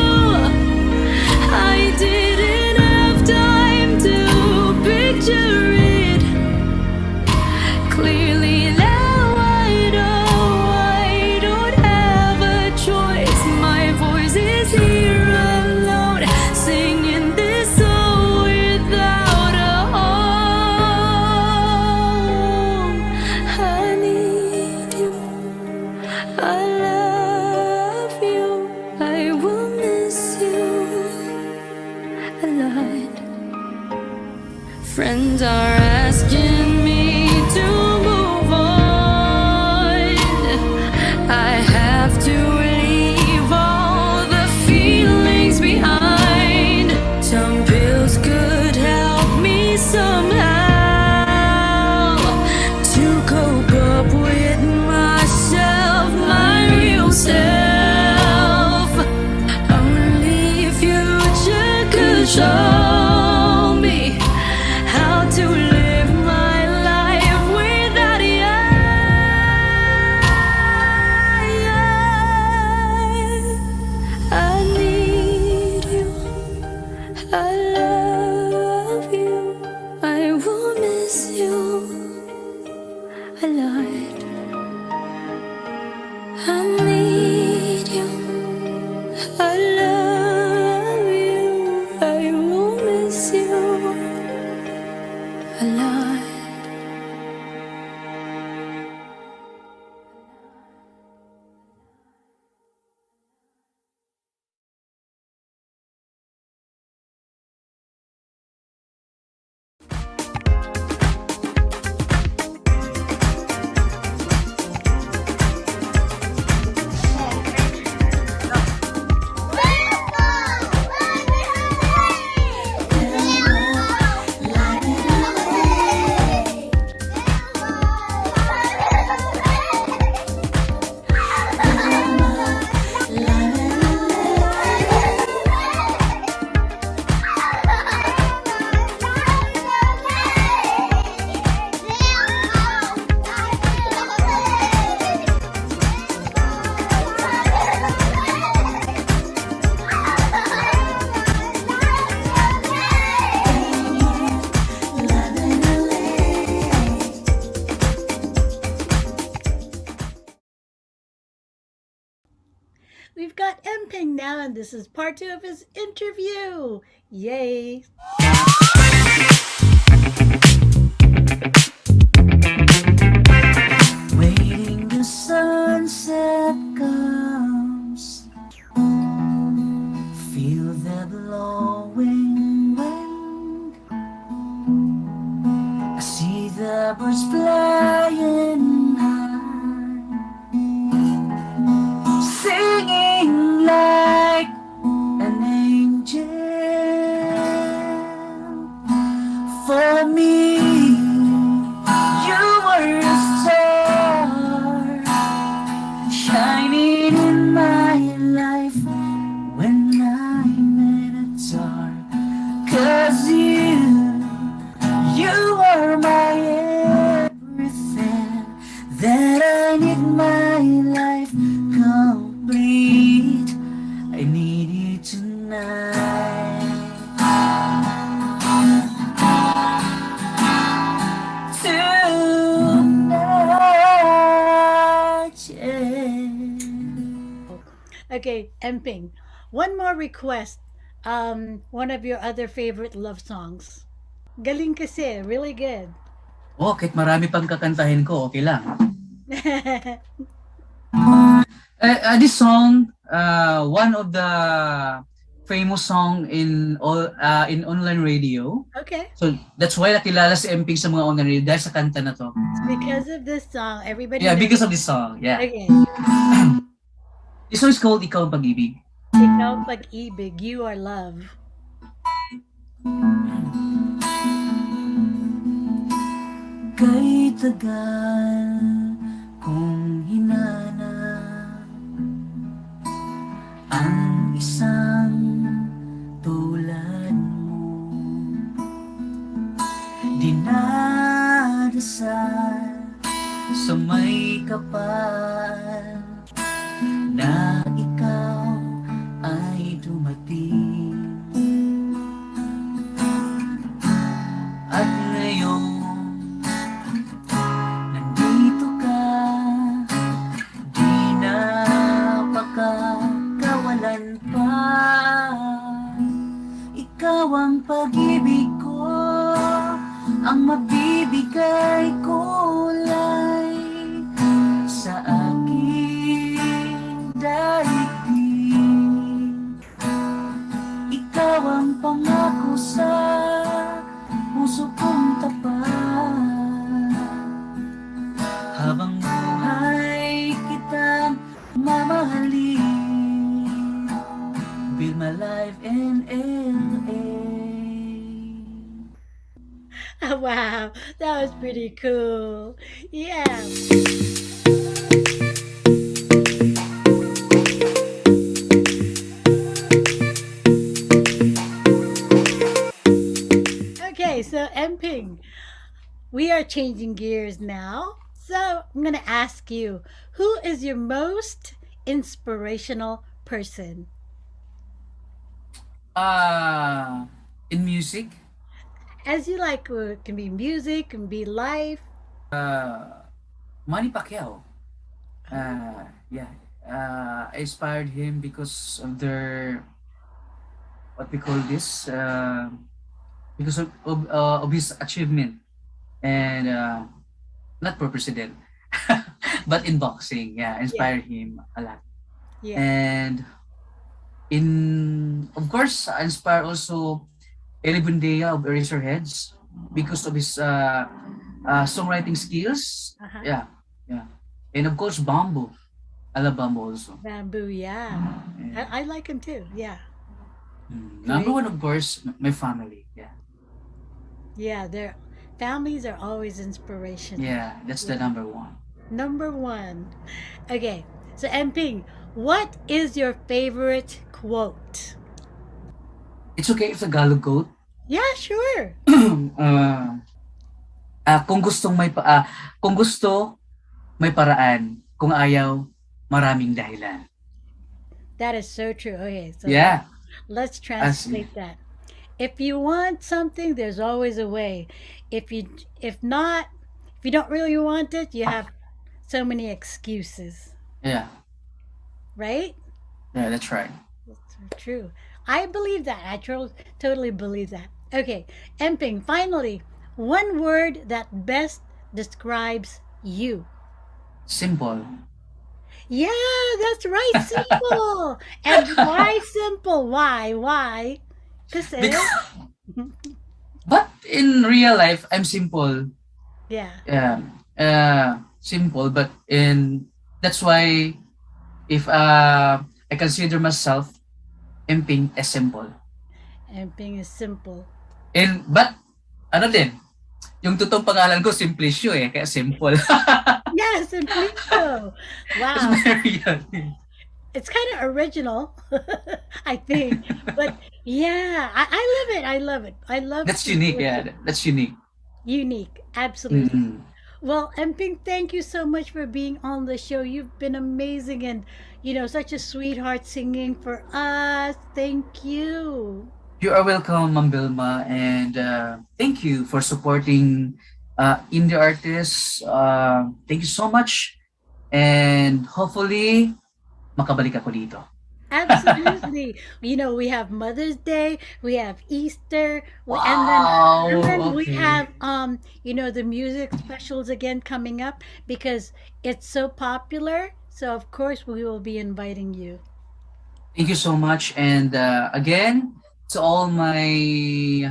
I didn't have time to picture it. Clearly now I don't have a choice. My voice is here alone, singing this song without a home. I need you, I love you, I will miss you a lot. Friends are asking me to move on. I have to leave all the feelings behind. Some pills could help me somehow to cope up with myself, my real self. Only future could show me how miss you a lot. I need you, I love you, I will miss you a lot. We've got EMPING now, and this is part 2 of his interview. Yay! Waiting the sunset comes, feel the blowing wind. I see the birds flying high, singing like an angel. For me, you were a star shining in my life when I'm in a dark. 'Cause you are my everything that I need my life complete. I need you tonight. Okay, EMPING. One more request. One of your other favorite love songs. Galing kasi, really good. Oh, kahit marami pang kakantahin ko, okay lang. This song, one of the famous song in online radio. Okay. So that's why nakilala si EMPING sa mga online radio dahil sa kanta na to. Because of this song, everybody Yeah, knows. because of this song. Yeah. Okay. This song is called Ikaw ang Pag-ibig. Ikaw pag-ibig, you are love. Kay tagal kong hinanap ang isang tulad mo, dinadasal sa may kapal na ikaw ay dumating. At ngayon nandito ka, di na pakakawalan pa. Ikaw ang pag-ibig ko, ang mabibigay kulay sa aking daigdig. Ikaw ang pangako sa puso kong tapat. Habang buhay kitang mamahalin. VILMA Live in LA. Oh, wow, that was pretty cool. Yeah. Okay, so EMPING, we are changing gears now. So I'm going to ask you, who is your most inspirational person? In music? As you like, can be music, can be life. Manny Pacquiao. Yeah. I inspired him because of their what we call this because of his achievement and not for president but in boxing. Yeah, Yeah, inspired him a lot. yeah. And in of course I inspire also Eli Bundia of Eraserheads because of his songwriting skills. Uh-huh. Yeah, yeah. And of course Bamboo. I love Bamboo also. Bamboo, yeah. Yeah. I like him too. Yeah. Number Great. one, of course, my family. Yeah, Yeah, their families are always inspirational. yeah, that's the Yeah. number one. Number one. Okay, so Emping, what is your favorite quote? It's okay if Tagalog quote. Yeah, sure. uh, kung gusto may paraan, kung ayaw maraming dahilan. That is so true. Okay, so Yeah, let's as translate that. If you want something, there's always a way. If not, if you don't really want it, you have so many excuses, yeah, right? yeah, that's right. That's so true. I believe that. I totally believe that. Okay, Emping, finally, one word that best describes you. Simple. Yeah, that's right. Simple. And why simple? Why? Kasi, Because, but in real life, I'm simple. yeah. Yeah, simple. But in that's why if I consider myself imping as simple. Emping is simple. And but ano din, yung totoong pangalan ko Simplicio kaya simple. Yes, Simplicio. It's Wow. very It's kind of original, I think. But yeah, I love it. I love it. I love that's unique, Simplicity. yeah. That's unique. Unique. Absolutely. Mm. Well, Emping, thank you so much for being on the show. You've been amazing and, such a sweetheart singing for us. Thank you. You are welcome, Ma'am Vilma, and thank you for supporting indie artists. Thank you so much, and hopefully makabalik ako dito. Absolutely. We have Mother's Day, we have Easter, Wow. and then we Okay. have the music specials again coming up because it's so popular. So of course we will be inviting you. Thank you so much, and again to all my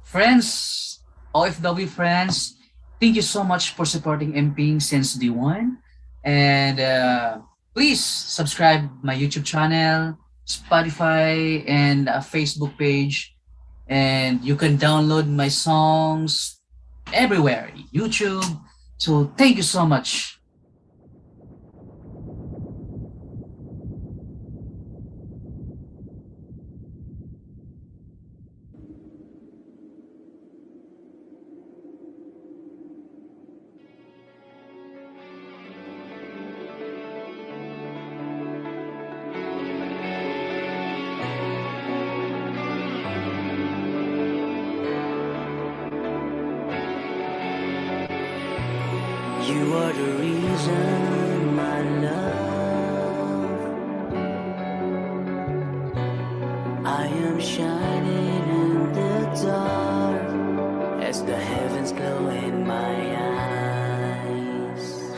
friends, OFW friends, thank you so much for supporting EMPING since day one, and please subscribe my YouTube channel, Spotify, and Facebook page, and you can download my songs everywhere, YouTube. So thank you so much. You are the reason, my love. I am shining in the dark as the heavens glow in my eyes.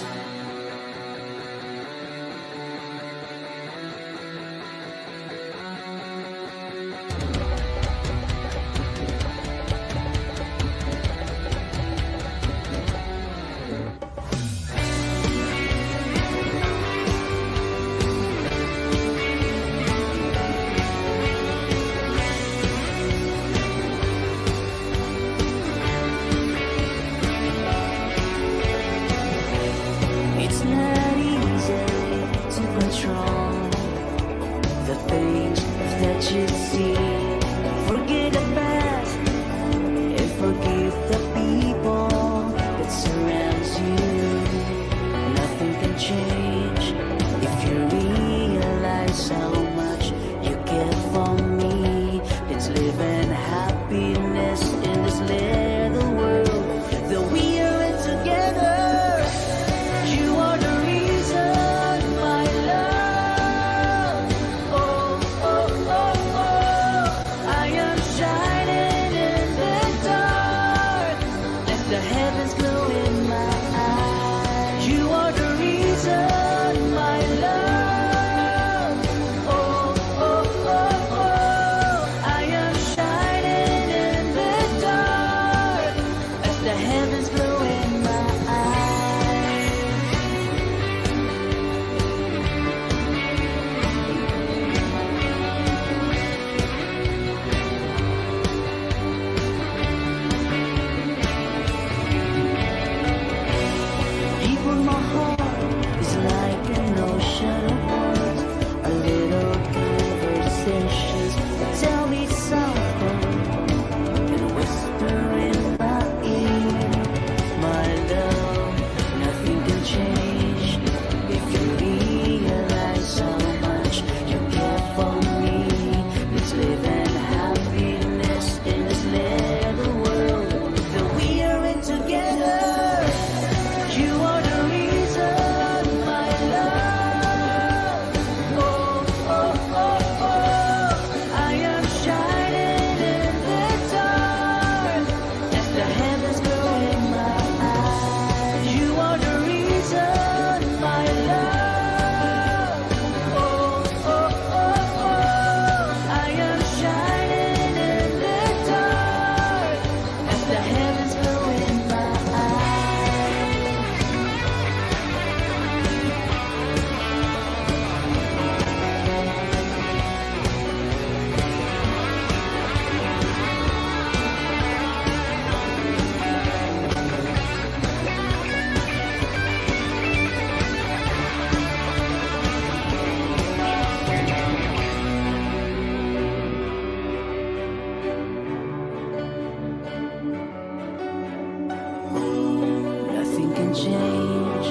change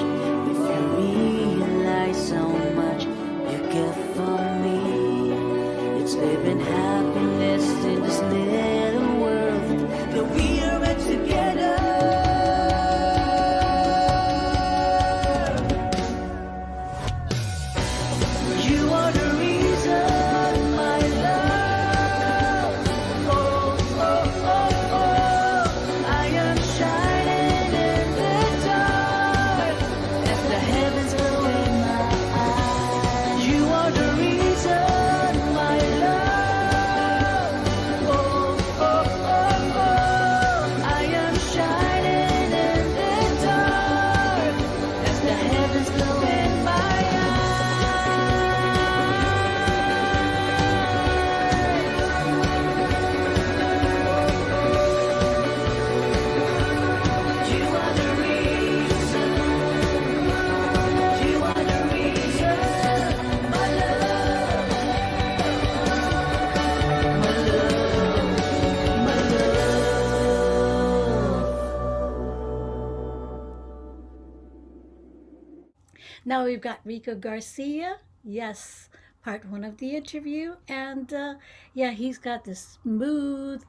if you realize how much you care for me. It's living happiness in this little world that we are in together. You are the reason, my love. Oh, oh, oh, oh. I am shining in the dark as the heavens glow in my eyes. You are the reason, my love. Oh, oh, oh, oh. I am shining in the dark as the heavens glow in my eyes. You are the reason. You are the reason, my love. My love, my love. Now we've got Rico Garcia. Yes, part one of the interview. And yeah, he's got this smooth,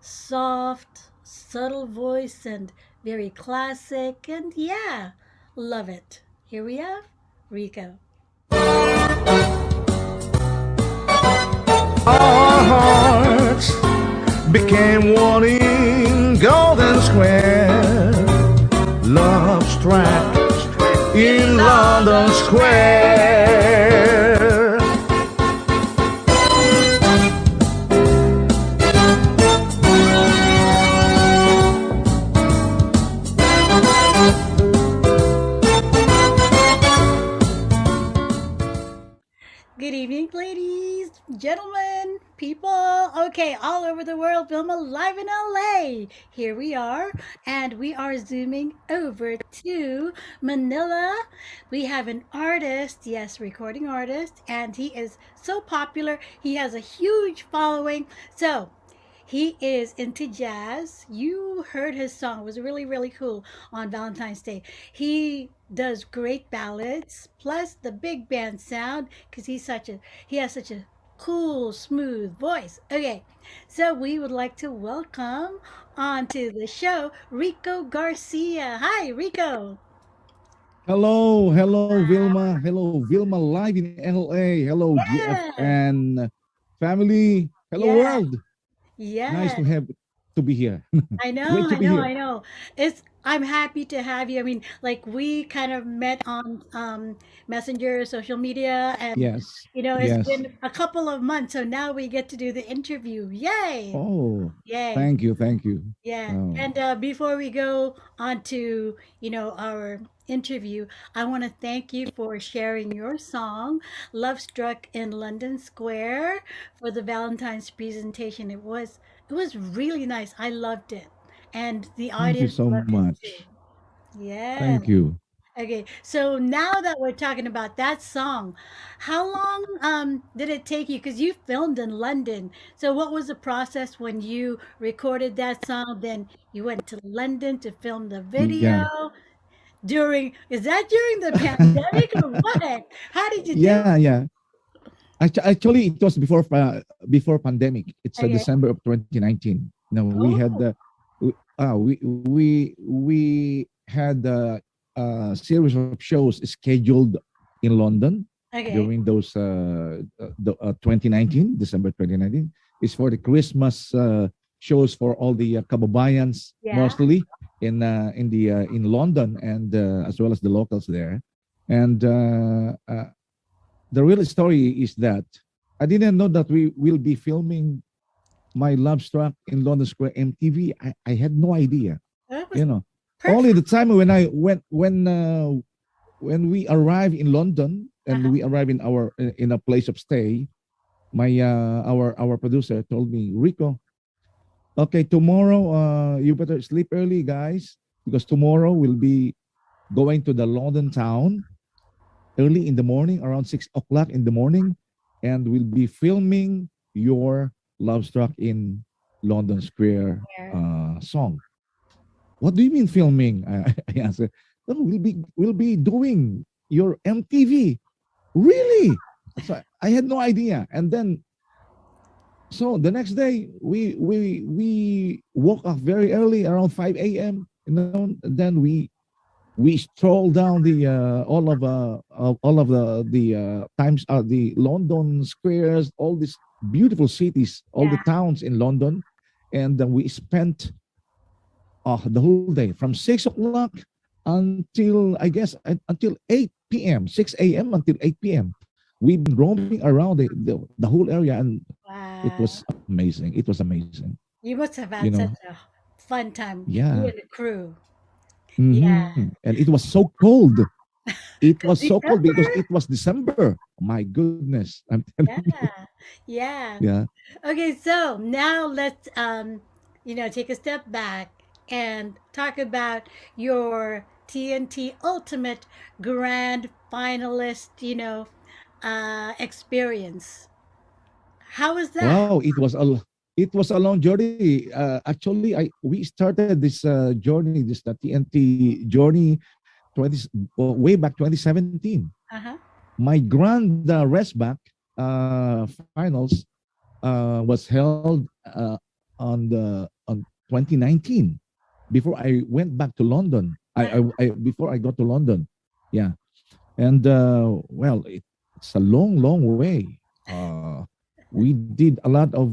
soft, subtle voice and very classic. And yeah, love it. Here we have Rico. Our hearts became one in Golden Square. Love struck in London Square. Good evening, ladies, gentlemen, people. Okay, all over the world, VILMA live in LA. Here we are, and we are zooming over to Manila. We have an artist, yes, recording artist, and he is so popular. He has a huge following. So, he is into jazz. You heard his song. It was really, really cool on Valentine's Day. He does great ballads, plus the big band sound, because he has such a cool, smooth voice. Okay, so we would like to welcome onto the show Rico Garcia. Hi, Rico. Hello, Vilma. Hello, Vilma live in LA. Hello, Yeah, GFN family. Hello, yeah, world. Nice yeah. to be here. I know, Great to I be know, here. I know. It's I'm happy to have you. I mean, like we kind of met on Messenger, social media, and Yes, it's yes. been a couple of months, so now we get to do the interview. Yay! Oh, Yay! thank you. Yeah. Oh, And before we go on to, our interview, I want to thank you for sharing your song, Love Struck in London Square, for the Valentine's presentation. It was really nice. I loved it. And the thank you audience so loved it too. much. Yeah. Thank you. Okay. So now that we're talking about that song, how long did it take you? Because you filmed in London. So what was the process when you recorded that song? Then you went to London to film the video. Yeah. Is that during the pandemic or what? How did you do Yeah, yeah. Actually, it was before pandemic. It's it? Okay. December of 2019. We had Oh, we had a series of shows scheduled in London okay. during those 2019, December 2019. It's for the Christmas shows for all the kababayans, Yeah. mostly in London, and as well as the locals there. And the real story is that I didn't know that we will be filming my Love Struck in London Square MTV. I had no idea. That was You know, only perfect. the time when I went when we arrived in London and Uh-huh. we arrived in a place of stay, my our producer told me, Rico, okay, tomorrow you better sleep early, guys, because tomorrow we'll be going to the London town early in the morning, around 6 o'clock in the morning, and we'll be filming your Love Struck in London Square There. song. What do you mean filming? I answered. "Oh, we'll be doing your MTV." Really? So I had no idea. And then so the next day we woke up very early around 5 a.m. You know, then we strolled down the all of the times the London squares, all these beautiful cities, all the Yeah. towns in London, and we spent the whole day from 6 o'clock until I guess until 8 p.m., 6 a.m. until 8 p.m. We've been roaming around the whole area, and it Wow. was amazing. It was amazing. You must have You had such know, a fun time, you yeah. and the crew. Yeah. And it was so cold. It was so cold because December? it was December. My goodness, I'm telling you. Yeah. Yeah. Yeah. Okay, so now let's take a step back and talk about your TNT Ultimate Grand Finalist, experience. How was that? Wow, it was a long journey. Actually, I we started this journey, this the TNT journey 20 way back 2017. Uh-huh. My grand rest back finals was held on 2019 before I went back to London. I before I got to London. Yeah. And well, it's a long way. We did a lot of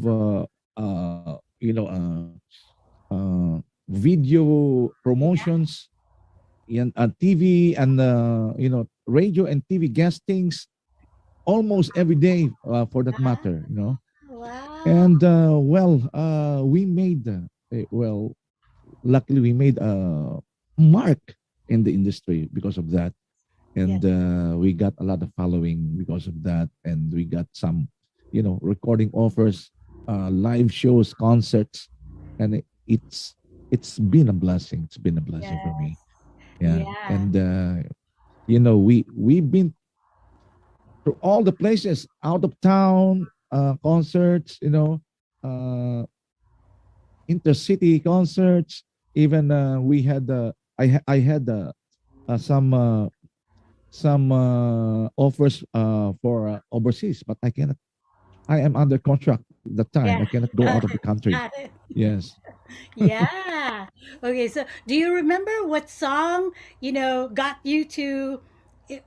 video promotions and TV and radio and TV guestings almost every day for that matter. Wow. And we made well, luckily we made a mark in the industry because of that, Yeah. and we got a lot of following because of that, and we got some recording offers, live shows, concerts, and it's been a blessing. It's been a blessing for me. Yes. Yeah. Yeah. And we've been to all the places, out of town concerts, uh intercity concerts. Even we had I had some offers for overseas, but I cannot. I am under contract at the time. Yeah. I cannot go out of the country. Got it. Yes. Yeah. Okay, so do you remember what song, got you to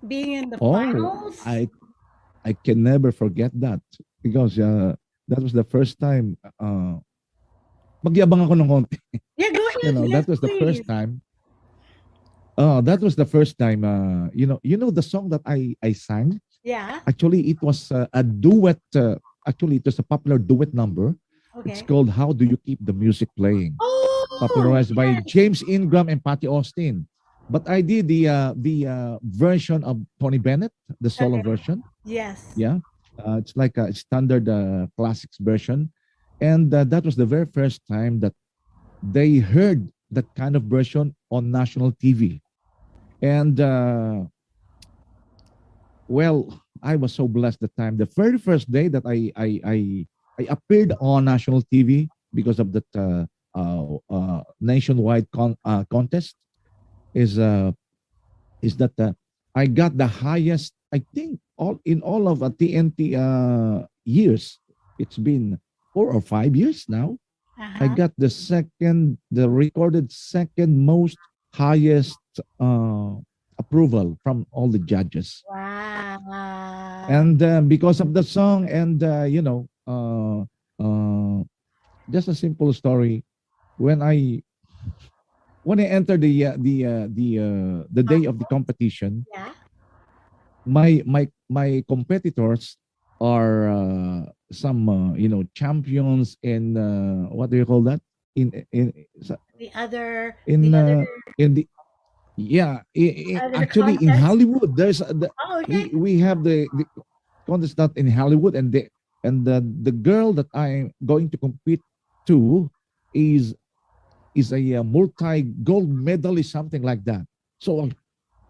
being in the Oh, finals? I can never forget that because that was the first time. Magyabang ako ng konti. Yeah, go ahead. Yes, That was the please. first time. That was the first time. The song that I sang. Yeah. Actually, it was a duet. Actually, it was a popular duet number. It's Okay. called "How Do You Keep the Music Playing," Oh, popularized by yes. James Ingram and Patty Austin. But I did the version of Tony Bennett, the solo Okay. version. Yes. Yeah, it's like a standard classics version, and that was the very first time that they heard that kind of version on national TV. And well, I was so blessed the time. The very first day that I appeared on national TV because of that nationwide contest is is that I got the highest. I think all of TNT years. It's been 4 or 5 years now. I Uh-huh. got the recorded second most highest approval from all the judges. Wow. And because of the song, and just a simple story. When I entered the day of the competition, Yeah. my competitors are some champions in what do you call that The other in the other uh, in the yeah other actually in contest. Hollywood there's Oh, okay. we have the contest that in Hollywood, and the girl that I'm going to compete to is a multi gold medalist, something like that. So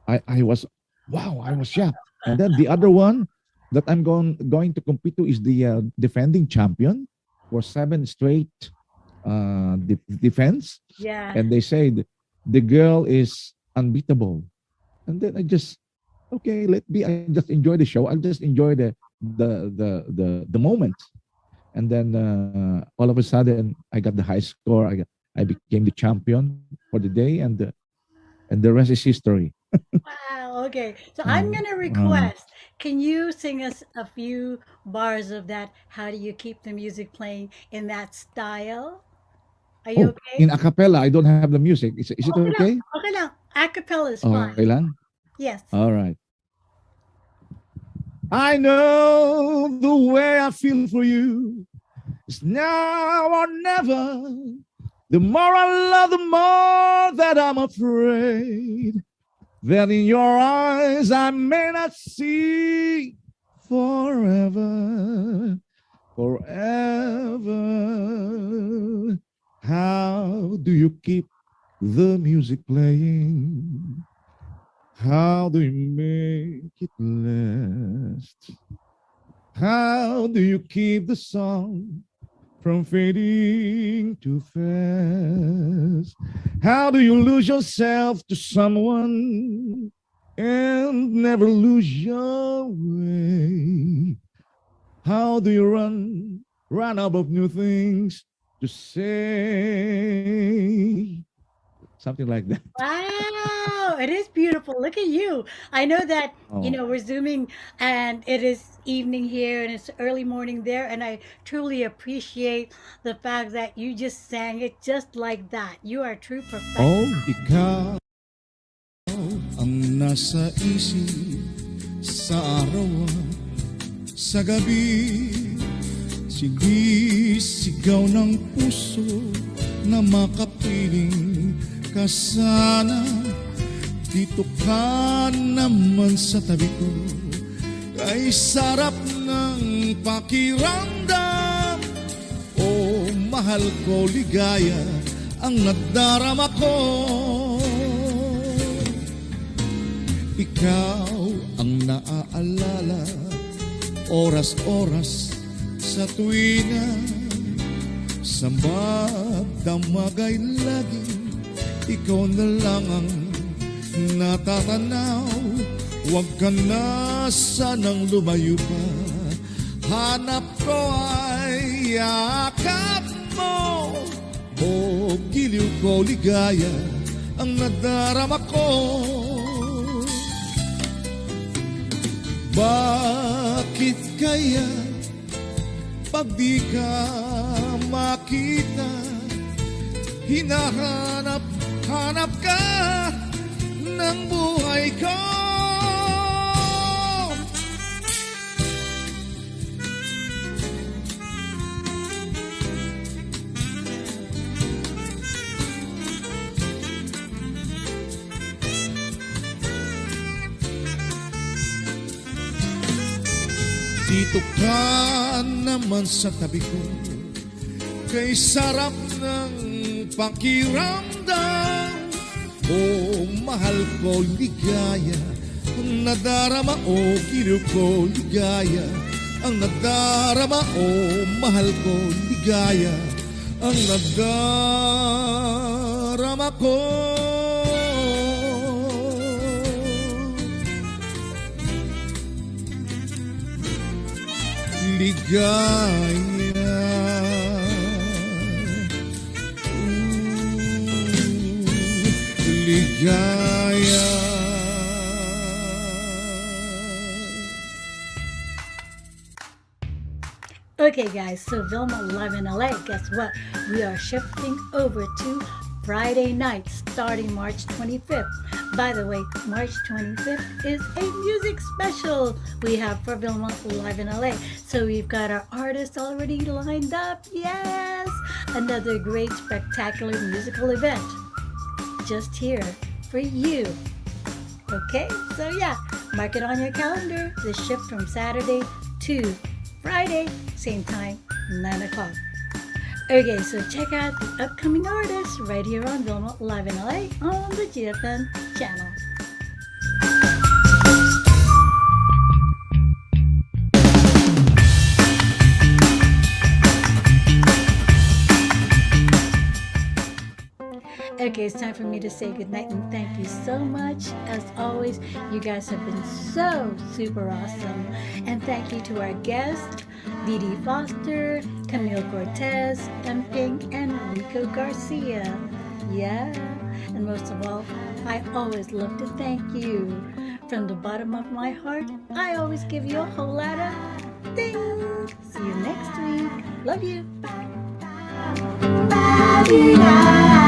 I was wow, I was shocked. And then the other one that I'm going to compete to is the defending champion for 7 straight defense. Yeah. And they said the girl is unbeatable. And then I just, okay, I just enjoy the show. I'll just enjoy the moment. And then all of a sudden, I got the high score. I became the champion for the day, and the rest is history. Wow. Okay. So I'm gonna request. Can you sing us a few bars of that? How do you keep the music playing in that style? Are you Oh, okay? in a cappella, I don't have the music. Is it Okay lang. okay? Okay lang. Acapella is Okay fine. lang? Yes. All right. I know the way I feel for you. It's now or never. The more I love, the more that I'm afraid that in your eyes I may not see forever, forever. How do you keep the music playing? How do you make it last? How do you keep the song from fading too fast? How do you lose yourself to someone and never lose your way? How do you run out of new things to say? Something like that. Wow, it is beautiful. Look at you. I know that, Oh. we're zooming and it is evening here and it's early morning there. And I truly appreciate the fact that you just sang it just like that. You are a true Oh, professional. ikaw ang nasa isip sa araw at sa gabi. Sigaw ng puso na makapiling ka sana. Dito ka naman sa tabi ko, kay sarap ng pakiramdam. Oh, mahal ko, ligaya ang nadarama ko. Ikaw ang naaalala, oras-oras sa tuwina. Sa magdamag ay laging ikaw na lang ang natatanaw. Huwag ka na sanang lumayo pa. Hanap ko ay yakap mo. O giliw ko, ligaya ang nadarama ko. Bakit kaya pag di ka makita, hinahanap ka ng buhay ko? Dito ka naman sa tabi ko, kay sarap ng pakiramdam. Oh, mahal ko, ligaya ang nadarama. Oh, giliw ko, ligaya ang nadarama. Oh, mahal ko, ligaya ang nadarama ko. Ligaya. Ligaya. Okay, guys, so Vilma live in LA. Guess what? We are shifting over to Friday night starting March 25th. By the way, March 25th is a music special we have for Vilma live in LA. So we've got our artists already lined up. Yes! Another great, spectacular musical event just here for you. Okay, so yeah, mark it on your calendar. The shift from Saturday to Friday, same time, 9 o'clock. Okay, so check out the upcoming artists right here on Vilma Live in LA on the GFN channel. Okay, it's time for me to say goodnight and thank you so much. As always, you guys have been so super awesome. And thank you to our guests, DeeDee Foster, Camille Cortez, EMPING, and Rico Garcia. Yeah, and most of all, I always love to thank you. From the bottom of my heart, I always give you a whole lot of things. See you next week. Love you. La-di-da.